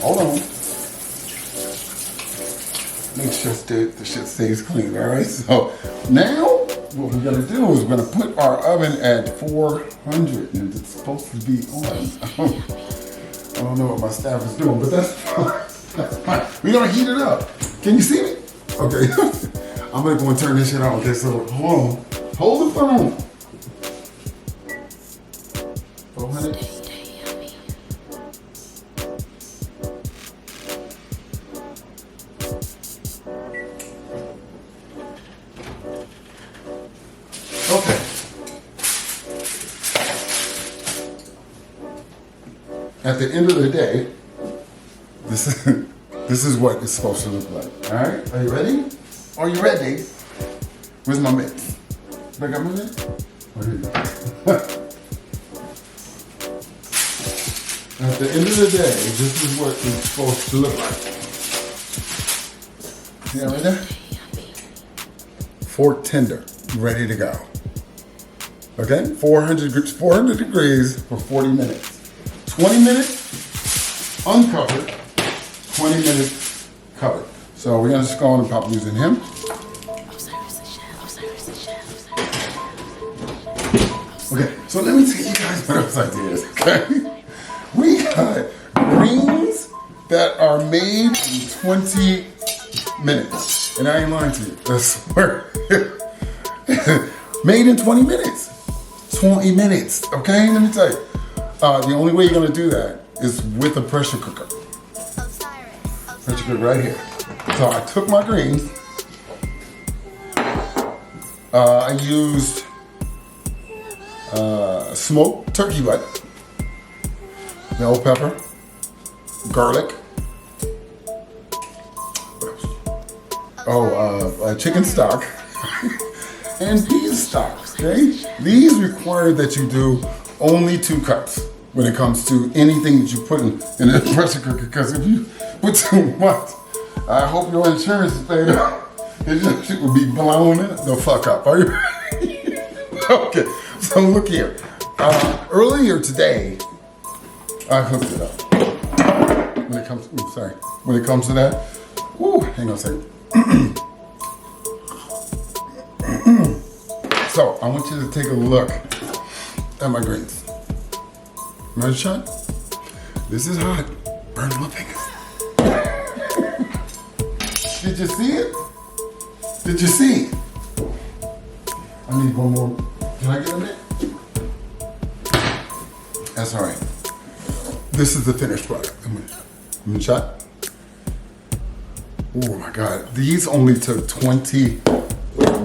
Hold on. Make sure the shit stays clean, all right? So now what we're gonna do is we're gonna put our oven at 400, and it's supposed to be on. I don't know what my staff is doing, but that's fine. That's fine. We're gonna heat it up. Can you see me? Okay. I'm gonna go and turn this shit on. Okay, so hold on. Hold the phone. 400. Okay. At the end of the day, this is what it's supposed to look like. All right, are you ready? Are you ready? Where's my mitts? I got my mitts? Oh, here you go. At the end of the day, this is what it's supposed to look like. See that right there? Fork tender, ready to go. Okay, 400 degrees for 40 minutes. 20 minutes uncovered, 20 minutes covered. So we're gonna just go on and pop using him. Okay, so let me tell you guys what else I did, okay? We got greens that are made in 20 minutes. And I ain't lying to you, I swear. Made in 20 minutes. 20 minutes, okay? Let me tell you. The only way you're gonna do that is with a pressure cooker. Pressure cooker right here. So I took my greens. I used smoked turkey butt, bell pepper, garlic. Chicken stock and beef stock, okay? These require that you do only 2 cups when it comes to anything that you put in a pressure cooker, because if you put too much, I hope your insurance is paid up. It will be blown the fuck up. Are you ready? Okay, so look here. Earlier today, I hooked it up. When it comes to that, whoo, hang on a second. So I want you to take a look at my greens. Ready, shot? This is hot. Burn my fingers. Did you see it? Did you see it? I need one more. Can I get a minute? That's all right. This is the finished product. I'm gonna shot. Oh my God. These only took 20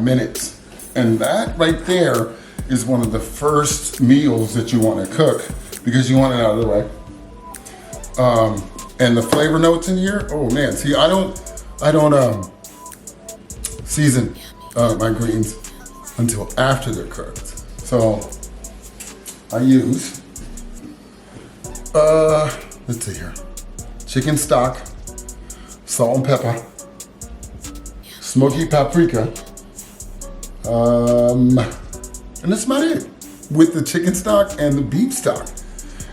minutes. And that right there is one of the first meals that you want to cook because you want it out of the way. And the flavor notes in here, oh man, see, I don't season my greens until after they're cooked. So I use, let's see here, chicken stock, salt and pepper, smoky paprika, and that's about it with the chicken stock and the beef stock.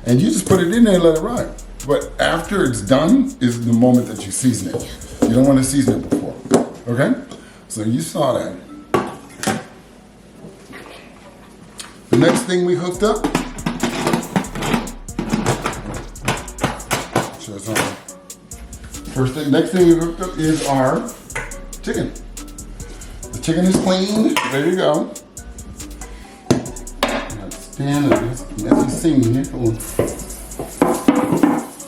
And you just put it in there and let it ride. But after it's done is the moment that you season it. You don't want to season it before, okay? So you saw that. The next thing we hooked up, next thing we hooked up is our chicken. The chicken is clean, ready to go. Stand in this messy scene here. Hold on.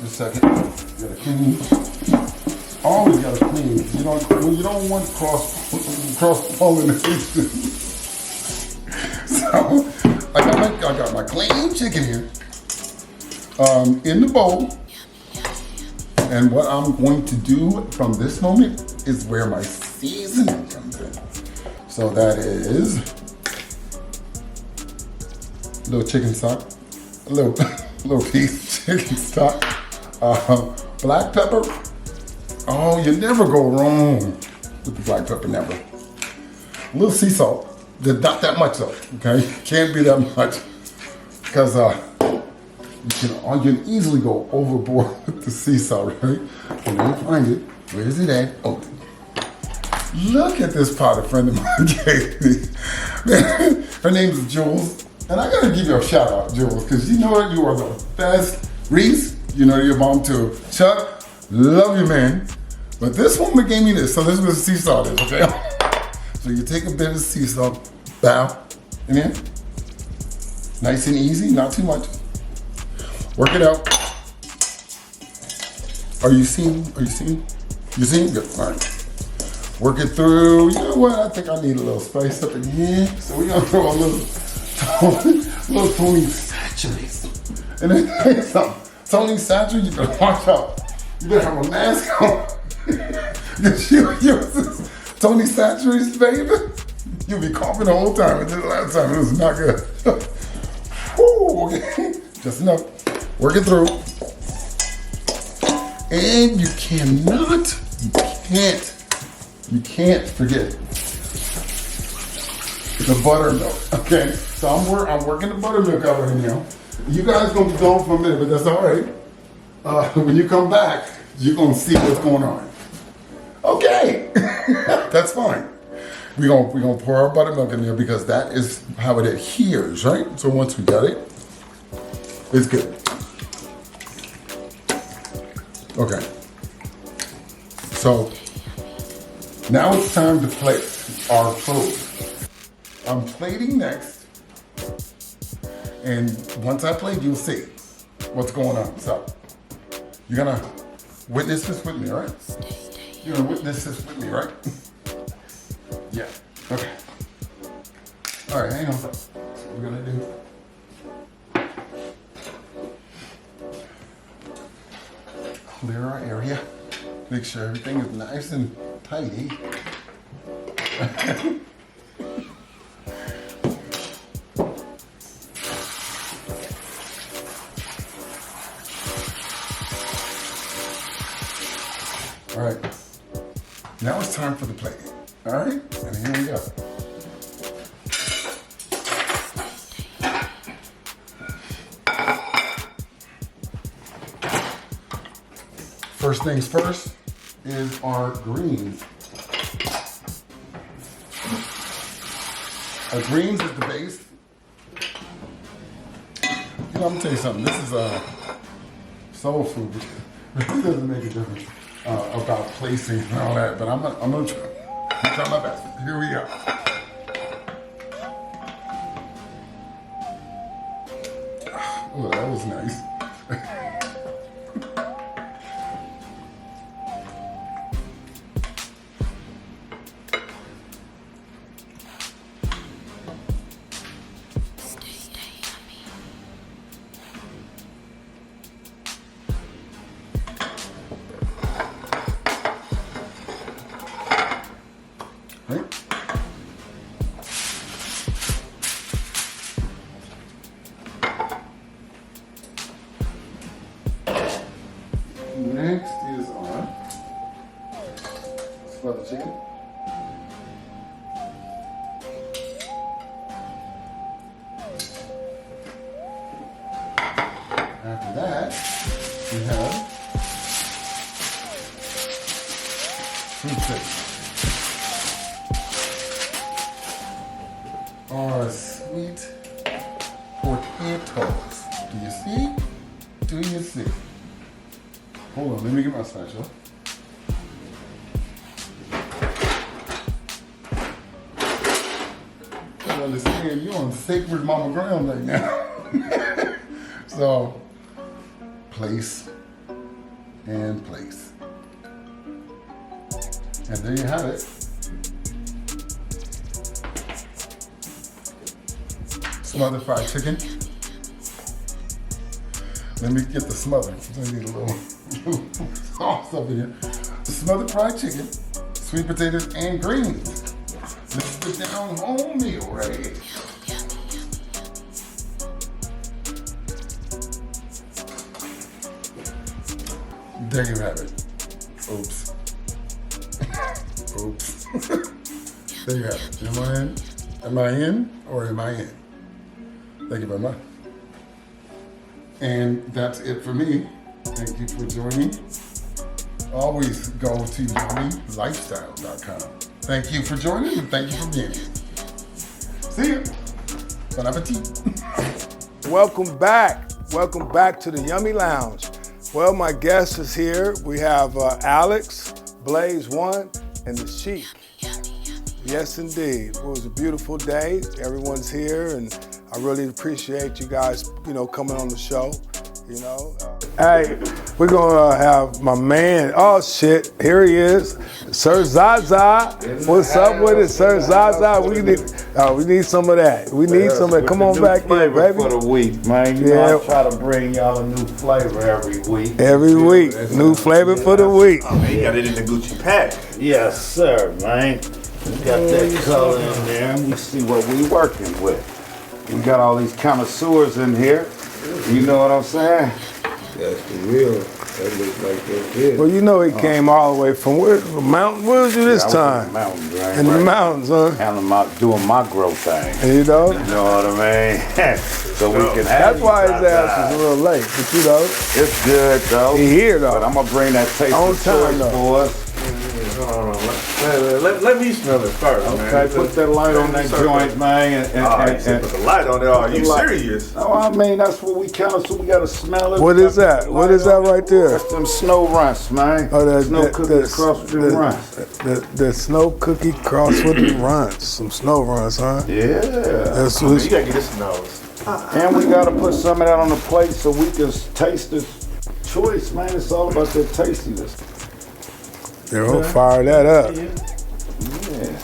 Just a second. You gotta clean. Always gotta clean. You don't want cross pollination. So I got my clean chicken here in the bowl. And what I'm going to do from this moment is where my seasoning comes in. So that is a little chicken stock, a little piece chicken stock, black pepper. Oh, you never go wrong with the black pepper, never. A little sea salt, not that much though, okay? Can't be that much, because you can easily go overboard with the sea salt, right? And let me find it. Where is it at? Oh, look at this pot a friend of mine gave me. Her name is Jules. And I gotta give you a shout out, Jules, because you know what? You are the best. Reese, you know your mom too. Chuck, love you, man. But this woman gave me this, so this is what sea salt is, okay? So you take a bit of sea salt, bow, and then nice and easy, not too much. Work it out. Are you seeing? You seeing? Good. All right. Work it through. You know what? I think I need a little spice up in here. So we're gonna throw a little Tony Saturates. And then something. Tony Saturates, you better watch out. You better have a mask on. Because you use this Tony Saturates, baby. You'll be coughing the whole time. And this last time it was not good. Woo, okay. Just enough. Work it through. And you can't forget the buttermilk, okay? So I'm working the buttermilk out right now. You guys gonna be gone for a minute, but that's all right. When you come back, you're gonna see what's going on. Okay, that's fine. We're gonna pour our buttermilk in there because that is how it adheres, right? So once we got it, it's good. Okay. So now it's time to plate our food. I'm plating next. And once I play, you'll see what's going on. So you're gonna witness this with me, all right? You're gonna witness this with me, right? Yeah, okay. All right, hang on. That's what we're gonna do. Clear our area. Make sure everything is nice and tidy. All right, now it's time for the plating. All right, and here we go. First things first is our greens. Our greens is the base. You know, I'm gonna tell you something. This is soul food. It really doesn't make a difference about placing and all that, but I'm gonna try my best. Here we go. Oh, that was nice. Next is our smothered chicken. After that, we have fruit chicken. Our sweet potatoes. Do you see? Do you see? Hold on, let me get my spatula. I understand you're on sacred mama ground right now. So, place and place. And there you have it. Smothered fried chicken. Let me get the smother. I need a little sauce up in here. Smothered fried chicken, sweet potatoes, and greens. This is the down home meal right here. There you have it. Oops. Oops. There you have it. Am I in? Am I in or am I in? Thank you very much. And that's it for me. Thank you for joining. Always go to YumiLifestyle.com. Thank you for joining and thank you for being here. See you. Bon appetit. Welcome back. Welcome back to the Yummy Lounge. Well, my guest is here. We have Alex, Blaze One, and the Shiek. Yes, indeed. It was a beautiful day. Everyone's here, and I really appreciate you guys, coming on the show. Hey, we're gonna have my man. Oh shit, here he is, Sir Zaza. What's up with it, Sir Zaza? We need some of that. We need some of that. Come on back here, baby. For the week, man. You know, I try to bring y'all a new flavor every week. Every week, new flavor for the week. Oh man, you got it in the Gucci pack. Yes, sir, man. We got that color in there. We see what we working with. We got all these connoisseurs in here. You know what I'm saying? That's the real. That looks like that is. Well, he came all the way from where? The mountain? Where was you this time? In the mountains, right? In the mountains, huh? Doing my growth thing. You know? You know what I mean? So we can have That's why his ass is a little late, but it's good though. He here though. But I'm gonna bring that taste on of time choice for us. Hold on. Let me smell it first, man. Okay, put that light on that joint, man. And put the light on there. Are you serious? Oh, I mean, that's what we so we gotta smell it. What is that? What is that right there? That's them snow runts, man. Oh, that snow cookies crossed with them runts. The snow cookie crossed with the runts. Some snow runts, huh? Yeah. That's You gotta get this nose. And we gotta put some of that on the plate so we can taste the choice, man. It's all about that tastiness. Yeah, we'll fire that up. Yeah.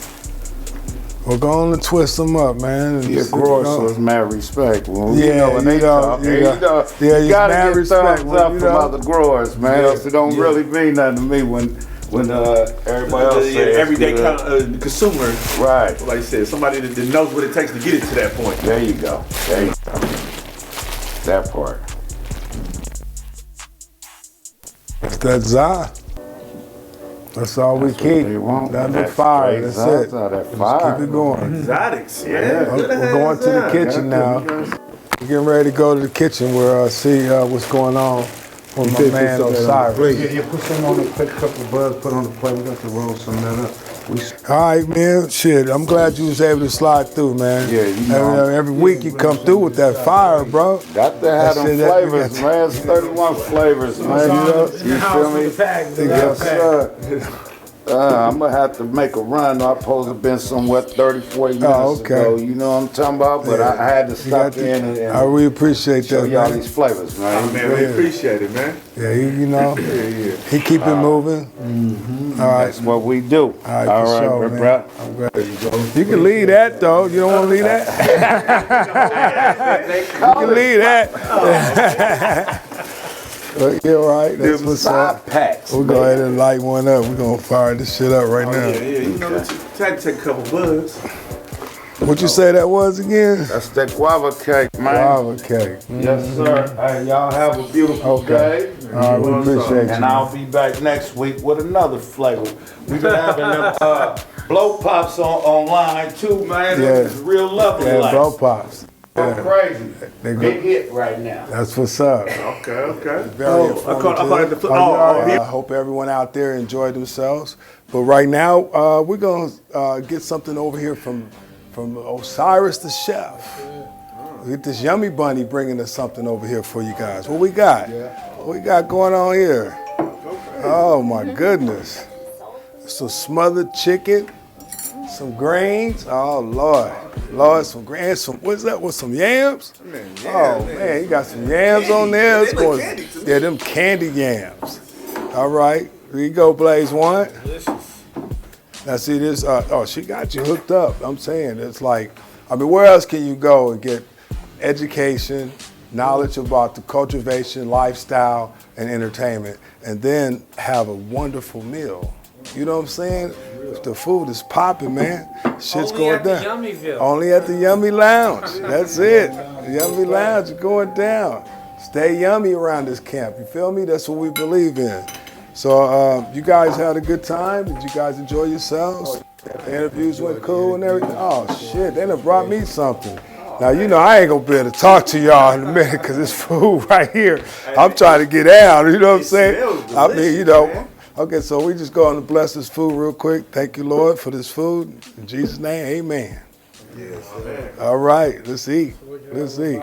We're going to twist them up, man. You're grower, so it's mad respect. Well, Yeah, you know, when they talk, yeah, you know, yeah, you it's gotta mad get respect thumbs when, up you from know. other growers, man. Else it don't really mean nothing to me when everybody else says everyday good. consumer. Right. Like I said, somebody that knows what it takes to get it to that point. There you go. There you go. That part. It's that za. That's all we That's what keep. they want. Nothing but That fire. straight That's it. Zaza, that Just fire. keep it going. Exotics, yeah. We're going to the kitchen now. We're getting ready to go to the kitchen where see what's going on with my man Osiris. Yeah, put some on the plate, couple of buds, put on the plate. We got to roll some of that up. All right, man. Shit, I'm glad you was able to slide through, man. Yeah, you know. Every week you come through with that fire, bro. Got to have them flavors, man. It's 31 flavors, man. You feel me? Yes, sir. I'm gonna have to make a run. I supposed to have been somewhere 30, 40 minutes ago. You know what I'm talking about? But I had to stop in and I really appreciate show that, y'all man. these flavors, man. Oh, man, we appreciate it, man. Yeah, you know, he keep it moving. All right, That's what we do. all right, All for right, sure, man. bro. I'm glad you can leave that though. You don't want to leave that. You can leave that. But yeah, right. That's what's up. Packs. We'll go ahead and light one up. We're gonna fire this shit up right now. Yeah, you know, take a couple buds. What you say that was again? That's that guava cake, man. Guava cake. Yes, sir. Hey, y'all have a beautiful day. All right, we appreciate you. And I'll be back next week with another flavor. We've been having them blow pops online too, man. Yeah. It's real lovely. Yeah, like. blow pops. Go crazy. They go- Big hit right now. That's what's up. Okay. Very I caught it the I hope everyone out there enjoyed themselves. But right now, we're gonna get something over here from Osiris the chef. We get this Yummy Bunny bringing us something over here for you guys. What we got? What we got going on here? Oh my goodness. Some smothered chicken, some greens. Oh Lord, some greens. What's that? With some yams? Oh man, you got some yams on there. It's going, yeah, them candy yams. All right, here you go, Blaze One. Now see this. Oh, she got you hooked up. I'm saying it's like, I mean, where else can you go and get education, knowledge about the cultivation, lifestyle, and entertainment, and then have a wonderful meal? You know what I'm saying? If the food is popping, man, shit's going down. Only at the Yummy Lounge. That's it. The Yummy Lounge is going down. Stay yummy around this camp. You feel me? That's what we believe in. So you guys had a good time? Did you guys enjoy yourselves? The interviews went cool and everything? Oh shit, they done brought me something. Now, you know, I ain't gonna be able to talk to y'all in a minute because it's food right here. I'm trying to get out, you know what I'm saying? I mean, you know. Okay, so we just go on to bless this food real quick. Thank you, Lord, for this food. In Jesus' name, amen. Yes, man. All right, let's eat. Let's eat.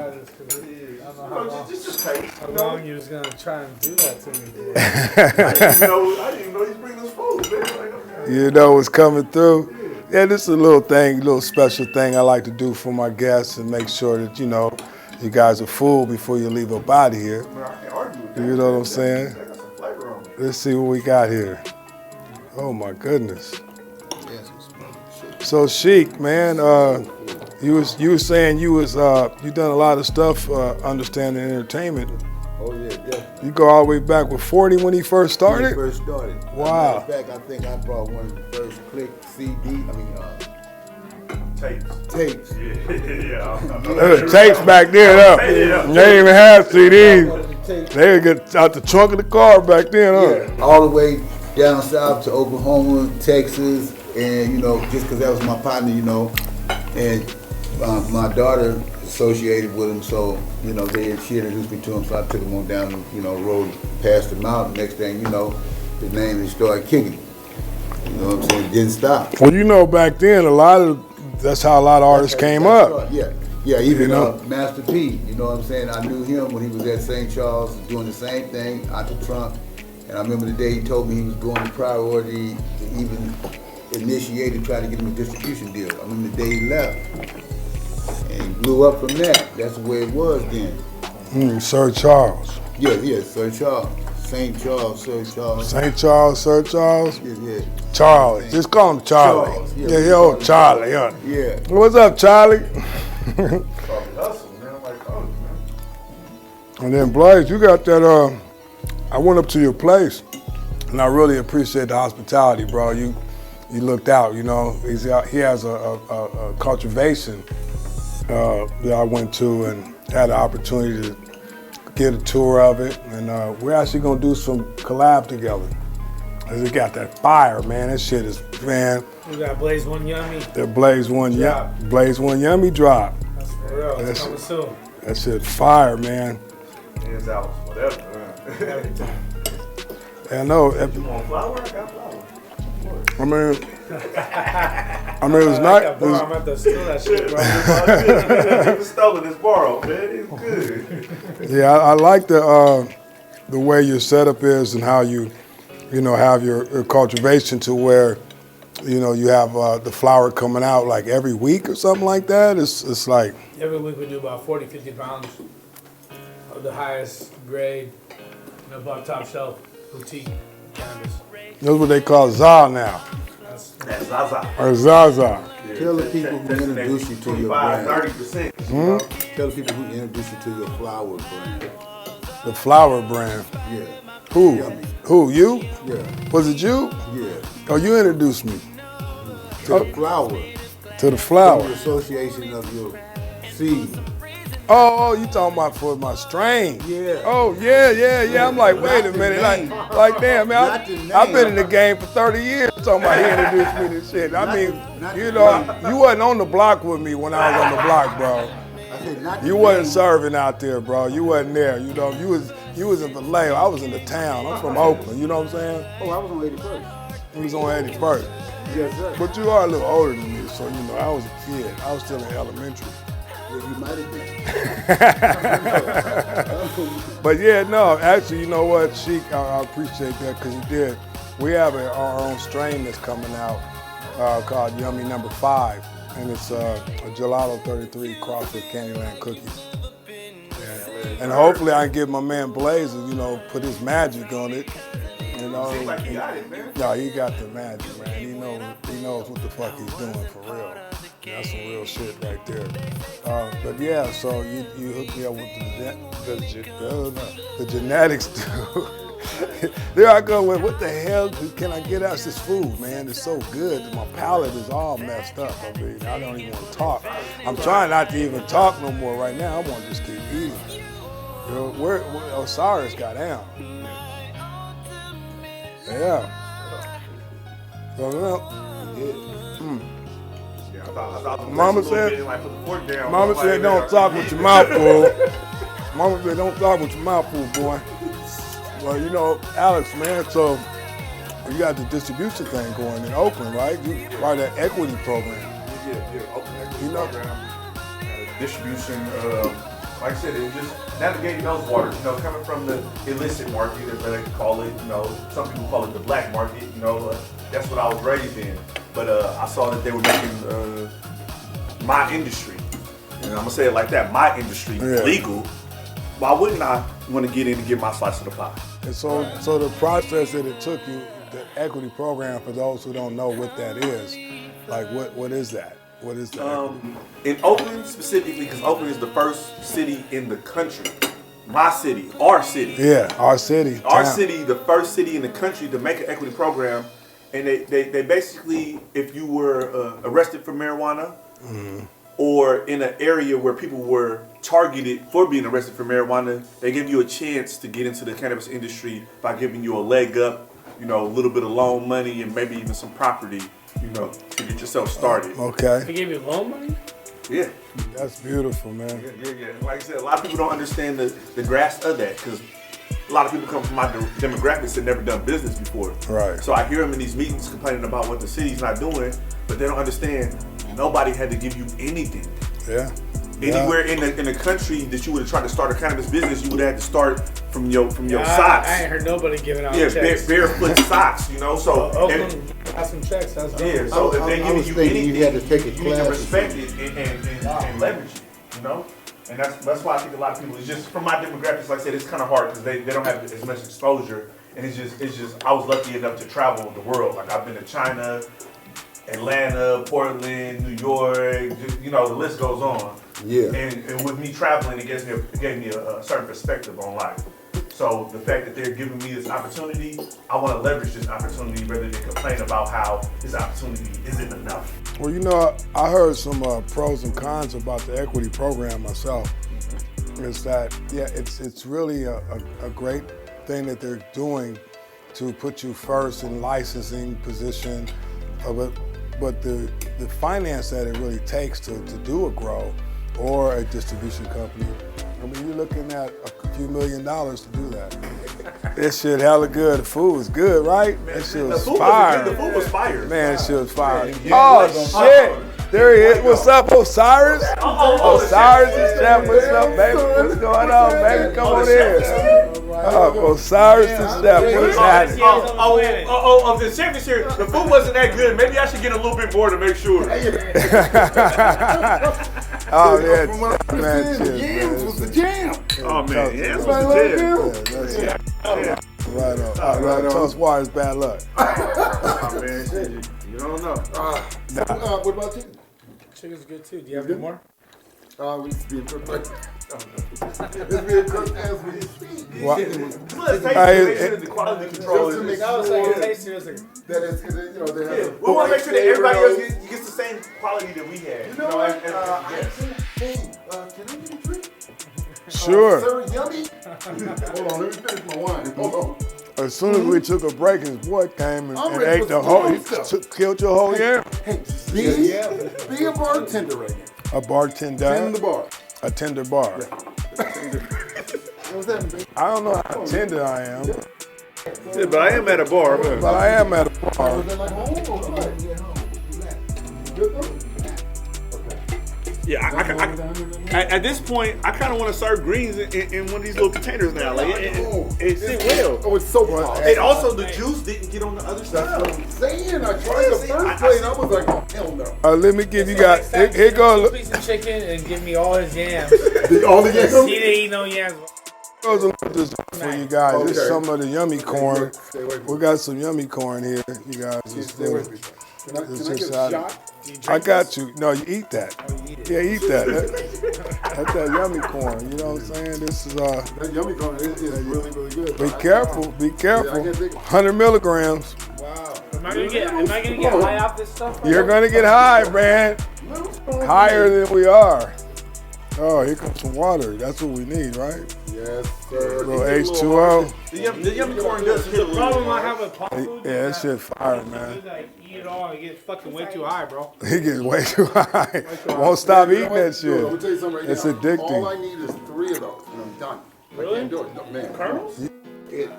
Just taste. How long you was gonna try and do that to me? I didn't even know he's bringing us food, man. Like, okay. You know what's coming through? Yeah, this is a little thing, a little special thing I like to do for my guests and make sure that, you know, you guys are full before you leave up out of here. You know what I'm saying? Let's see what we got here. Oh my goodness. So Shiek, man, you was saying you done a lot of stuff understanding entertainment. Oh yeah, definitely. You go all the way back with 40 when he first started? When he first started. Wow. Matter of fact, I think I brought one of the first click tapes. Yeah. Tapes back then, huh? They didn't even have CDs. They would get out the trunk of the car back then, huh? Yeah. All the way down south to Oklahoma, Texas, and you know, just because that was my partner, you know, and my daughter associated with him, so you know, she introduced me to him, so I took him on down, you know, road past the mountain. Next thing you know, the name just started kicking. You know what I'm saying? It didn't stop. Well, you know, back then, that's how a lot of artists came up. Yeah, even You know? Master P, you know what I'm saying? I knew him when he was at St. Charles doing the same thing out the trunk. And I remember the day he told me he was going to Priority to even initiate and try to get him a distribution deal. I remember the day he left. And blew up from that. That's the way it was then. Sir Charles. Yeah, Sir Charles. St. Charles, Sir Charles. St. Charles, Sir Charles? Yeah. Charlie. Just call him Charlie. Charles, Yeah, old Charlie, huh? Yeah. What's up, Charlie? And then Blaze, you got that, I went up to your place and I really appreciate the hospitality, bro. You looked out, you know. He has a cultivation that I went to and had the opportunity to get a tour of it. And we're actually gonna do some collab together. Cause it got that fire, man. That shit is, man. We got Blaze One Yummy. The Blaze One Yummy drop. That's for real. That's coming soon. That shit fire, man. Hands out, whatever. I know. You want flour? I got flour. I mean, it was nice. I'm about to steal that shit, bro. It's stolen, it's borrowed, man. It's good. Yeah, I like the way your setup is and how you have your cultivation to where, you know, you have the flower coming out like every week or something like that. It's like Every week we do about 40, 50 pounds of the highest grade, above top shelf boutique cannabis. that's what they call za now. That's Zaza. Or Zaza. Tell the people who introduced you to your brand. 30%. Tell the people who introduced you to your flower brand. The flower brand. Yeah. Who? Yummy. Who? You? Yeah. Was it you? Yeah. Oh, you introduced me To the flower. to the flower. The association of your seed. Oh, you talking about for my strain? Yeah. Oh, yeah. I'm like, wait a minute, like damn, man, I've been in the game for 30 years. Talking about he introduced me to shit. I mean, you know, you wasn't on the block with me when I was on the block, bro. You wasn't serving out there, bro. You wasn't there. You know, you was in Vallejo. I was in the town. I'm from Oakland. You know what I'm saying? Oh, I was on 81st. He was on 81st. Yes, sir. But you are a little older than me, so you know, I was a kid. I was still in elementary. Yeah, you might have been. But yeah, no, actually, you know what, Shiek, I appreciate that because you did. We have our own strain that's coming out called Yummy Number 5, and it's a Gelato 33 crossed with Candyland cookies. Yeah. And hopefully I can get my man Blaze, you know, put his magic on it. You know, Seems like he got it, man. No, he got the magic, man. He knows what the fuck he's doing for real. That's some real shit right there. But yeah, so you hooked me up with the genetics too. There I go with, what the hell can I get out of this food, man? It's so good. My palate is all messed up. I mean, I don't even want to talk. I'm trying not to even talk no more right now. I want to just keep eating. You know, where Osiris got down. Yeah. So, Mama said, don't talk with your mouth full. Mama said, don't talk with your mouth full, boy. Well, you know, Alex, man, so you got the distribution thing going in Oakland, right? You part of that equity program. Yeah, Oakland equity program. Distribution, like I said, it just navigating those waters, you know, coming from the illicit market, as they call it, you know, some people call it the black market, you know, that's what I was raised in. But I saw that they were making my industry, and I'm gonna say it like that, my industry, legal. Why wouldn't I want to get in and get my slice of the pie? And so the process that it took you, the equity program, for those who don't know what that is, like what is that? What is that? In Oakland specifically, because Oakland is the first city in the country. My city, our city. Yeah, our city. Our city, the first city in the country to make an equity program. And they basically, if you were arrested for marijuana, or in an area where people were targeted for being arrested for marijuana, they give you a chance to get into the cannabis industry by giving you a leg up, you know, a little bit of loan money and maybe even some property, you know, to get yourself started. Okay. They gave you loan money? Yeah. That's beautiful, man. Yeah. Like I said, a lot of people don't understand the grasp of that because a lot of people come from my demographics that never done business before. Right. So I hear them in these meetings complaining about what the city's not doing, but they don't understand nobody had to give you anything. Yeah. Anywhere in the country that you would have tried to start a cannabis business, you would have had to start from your socks. I ain't heard nobody giving out checks. Barefoot socks, you know. So Oakland got some checks. That's so if they give you anything, you had to take a you need to respect it and leverage it. You know? And that's why I think a lot of people, it's just, from my demographics, like I said, it's kind of hard because they don't have as much exposure. And it's just, I was lucky enough to travel the world. Like I've been to China, Atlanta, Portland, New York, just, you know, the list goes on. Yeah. And with me traveling, it gave me a certain perspective on life. So the fact that they're giving me this opportunity, I want to leverage this opportunity rather than complain about how this opportunity isn't enough. Well, you know, I heard some pros and cons about the equity program myself. Is that, yeah, it's really a great thing that they're doing to put you first in licensing position of it, but the finance that it really takes to do a grow or a distribution company, I mean, you're looking at a few $1 million to do that. This shit hella good. The food was good, right? That shit was fire. The food was fire. Man, that shit was fire. Oh, shit. There he is. What's up, Osiris? Osiris is chef. What's up, baby? What's going on, baby? Come on in. Osiris is chef. What's happening? The chef is here. The food wasn't that good. Maybe I should get a little bit more to make sure. Oh, yeah. Man, Yams was the jam. Oh, man. Yams was the jam. Right on. Right on. Tell us why it's bad luck. Oh, man. You don't know. What about chicken? Chicken's good too. Do you have any more? We just being cooked. It's being cooked as we speak. What? The quality control Just to is. make That was sure like a tasting. It was like, that it's, you know, they have We want to make sure that everybody else gets the same quality that we had. You know what? Yes. Hey, can I get a drink? Sure. Sir, Yummy? Hold on, let me finish my wine. Hold on. As soon as we took a break, his boy came and ready ate for the some whole, more he stuff. killed your whole yam. Hey, be a bartender right now. A bartender. Tend the bar. A tender bar. What's that, baby? I don't know how tender I am, Yeah, but I am at a bar. but I am at a bar. Was that like home or what? Good though? Yeah, at this point, I kind of want to serve greens in one of these little containers now. Like it sit well. Oh, it's so good. And also, the juice didn't get on the other That's side. what I'm saying. I tried the first plate. I was like, oh, hell no. Let me give you guys, here goes, piece of chicken and give me all his yams. All the yams? He didn't eat no yams. goes a little this for you guys. This is Okay. some of the yummy corn. Stay away from We got some yummy corn here, you guys. Stay away from me. Can I get a shot? I got you. No, you eat that. Yeah, eat that. That's that yummy corn. You know what I'm saying? This is That yummy corn is really, really good. Be careful. Be careful. Yeah, I can't think- 100 milligrams. Wow. Am I gonna get high off this stuff? You're gonna get high, man. Higher than we are. Oh, here comes some water. That's what we need, right? Yes, sir. A little H2O. The yummy corn does hit a The little. problem I have with pop food. Yeah, that shit fire, man. Like, eat it all and get fucking way too high, bro. He gets way too high. Won't stop eating that Let me shit. tell you something right It's now. addicting. All I need is 3 of those, and I'm done. Really? I can't do it. No, man. Kernels?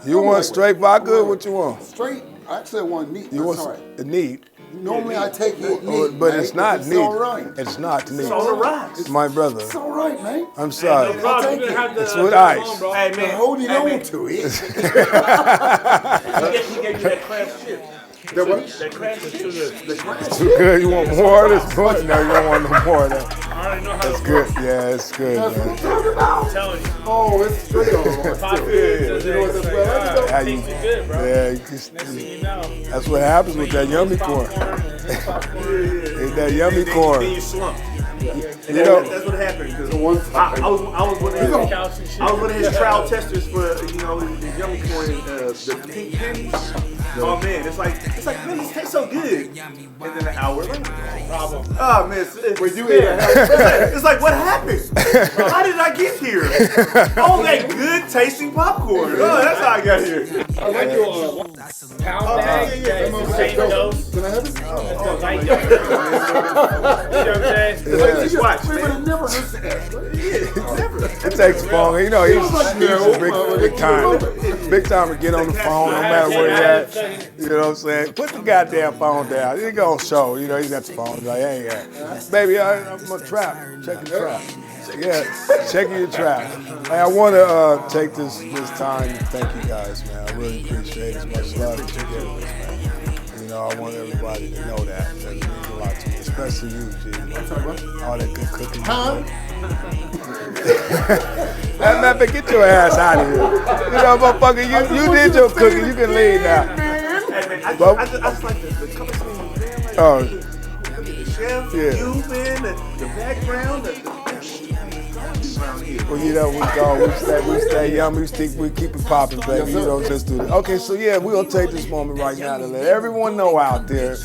You want straight vodka or what you want? Straight. Actually, I want neat. You That's want all right. neat. Normally, I take neat, But man, it's not it's neat. all right. It's not neat. It's on the rocks. My brother. It's all right, man. I'm sorry. No problem. You're gonna have to It's with ice. on, bro. Hey I'm man, holding hey, on man. to it. He gave me that crab chip. That what? That crab chip. The crash. Too good. You want more of this? No, you don't want no more of that. I already know how That's to good. Yeah, it's good, That's what I'm man. talking about. I'm telling you. Oh, it's straight on. Pop food is You know what it's that's like, about? How you- tastes good, bro. Yeah, you just, Next thing you know. that's what happens with that yummy corn. It's that yummy Then corn. you slump. And You know- that's what happened. 'Cause one I was one of his, Couch and shit. I was one of his trial testers for his yummy corn, the pink pennies. Oh man, it's like man, this tastes so good. And then an hour later, Problem. oh man, it's you it's like what happened? How did I get here? All that good tasting popcorn. Oh, that's how I got here. I went to a pound bag that's the same dose. Can I have it? That's a light dose. You know what I'm saying? Just watch, We would man. have never heard that. Never. It takes phone. You know, he's big time. Big time to get on the phone no matter where you're at. You know what I'm saying? Put the goddamn phone down. He gonna show. You know, he's got the phone. He's like, hey, yeah. Baby, I'm a trap. Check the trap. Yeah, checking your trap. Hey, I want to take this time to thank you guys, man. I really appreciate as much love that you give us, man. You know, I want everybody to know that. That it means a lot to us. Especially you, G. All that good cooking. Huh? Man, get your ass out of here. You know, motherfucker, you did your cooking. You can leave now. I just like the color scheme of the band. Like, Oh. The chef, you, man, the background, the around here. Well, you know, we stay yummy, we keep it popping, baby. You know, just do it. Okay, so yeah, we're gonna take this moment right now to let everyone know out there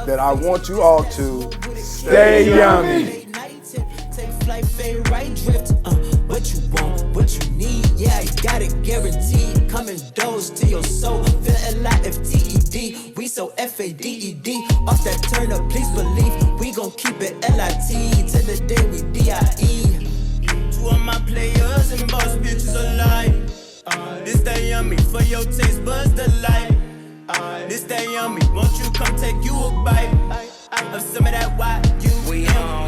that I want you all to stay yummy. Take flight, fade right, drift. What you want, what you need, yeah, you got it guaranteed. Coming dose to your soul, feel LIFTED. We so FADED. Off that turn up, please believe. We gon' keep it LIT till the day we DIE. Two of my players and boss bitches alive. This that yummy for your taste buds delight. This that yummy, won't you come take you a bite of some of that YUM?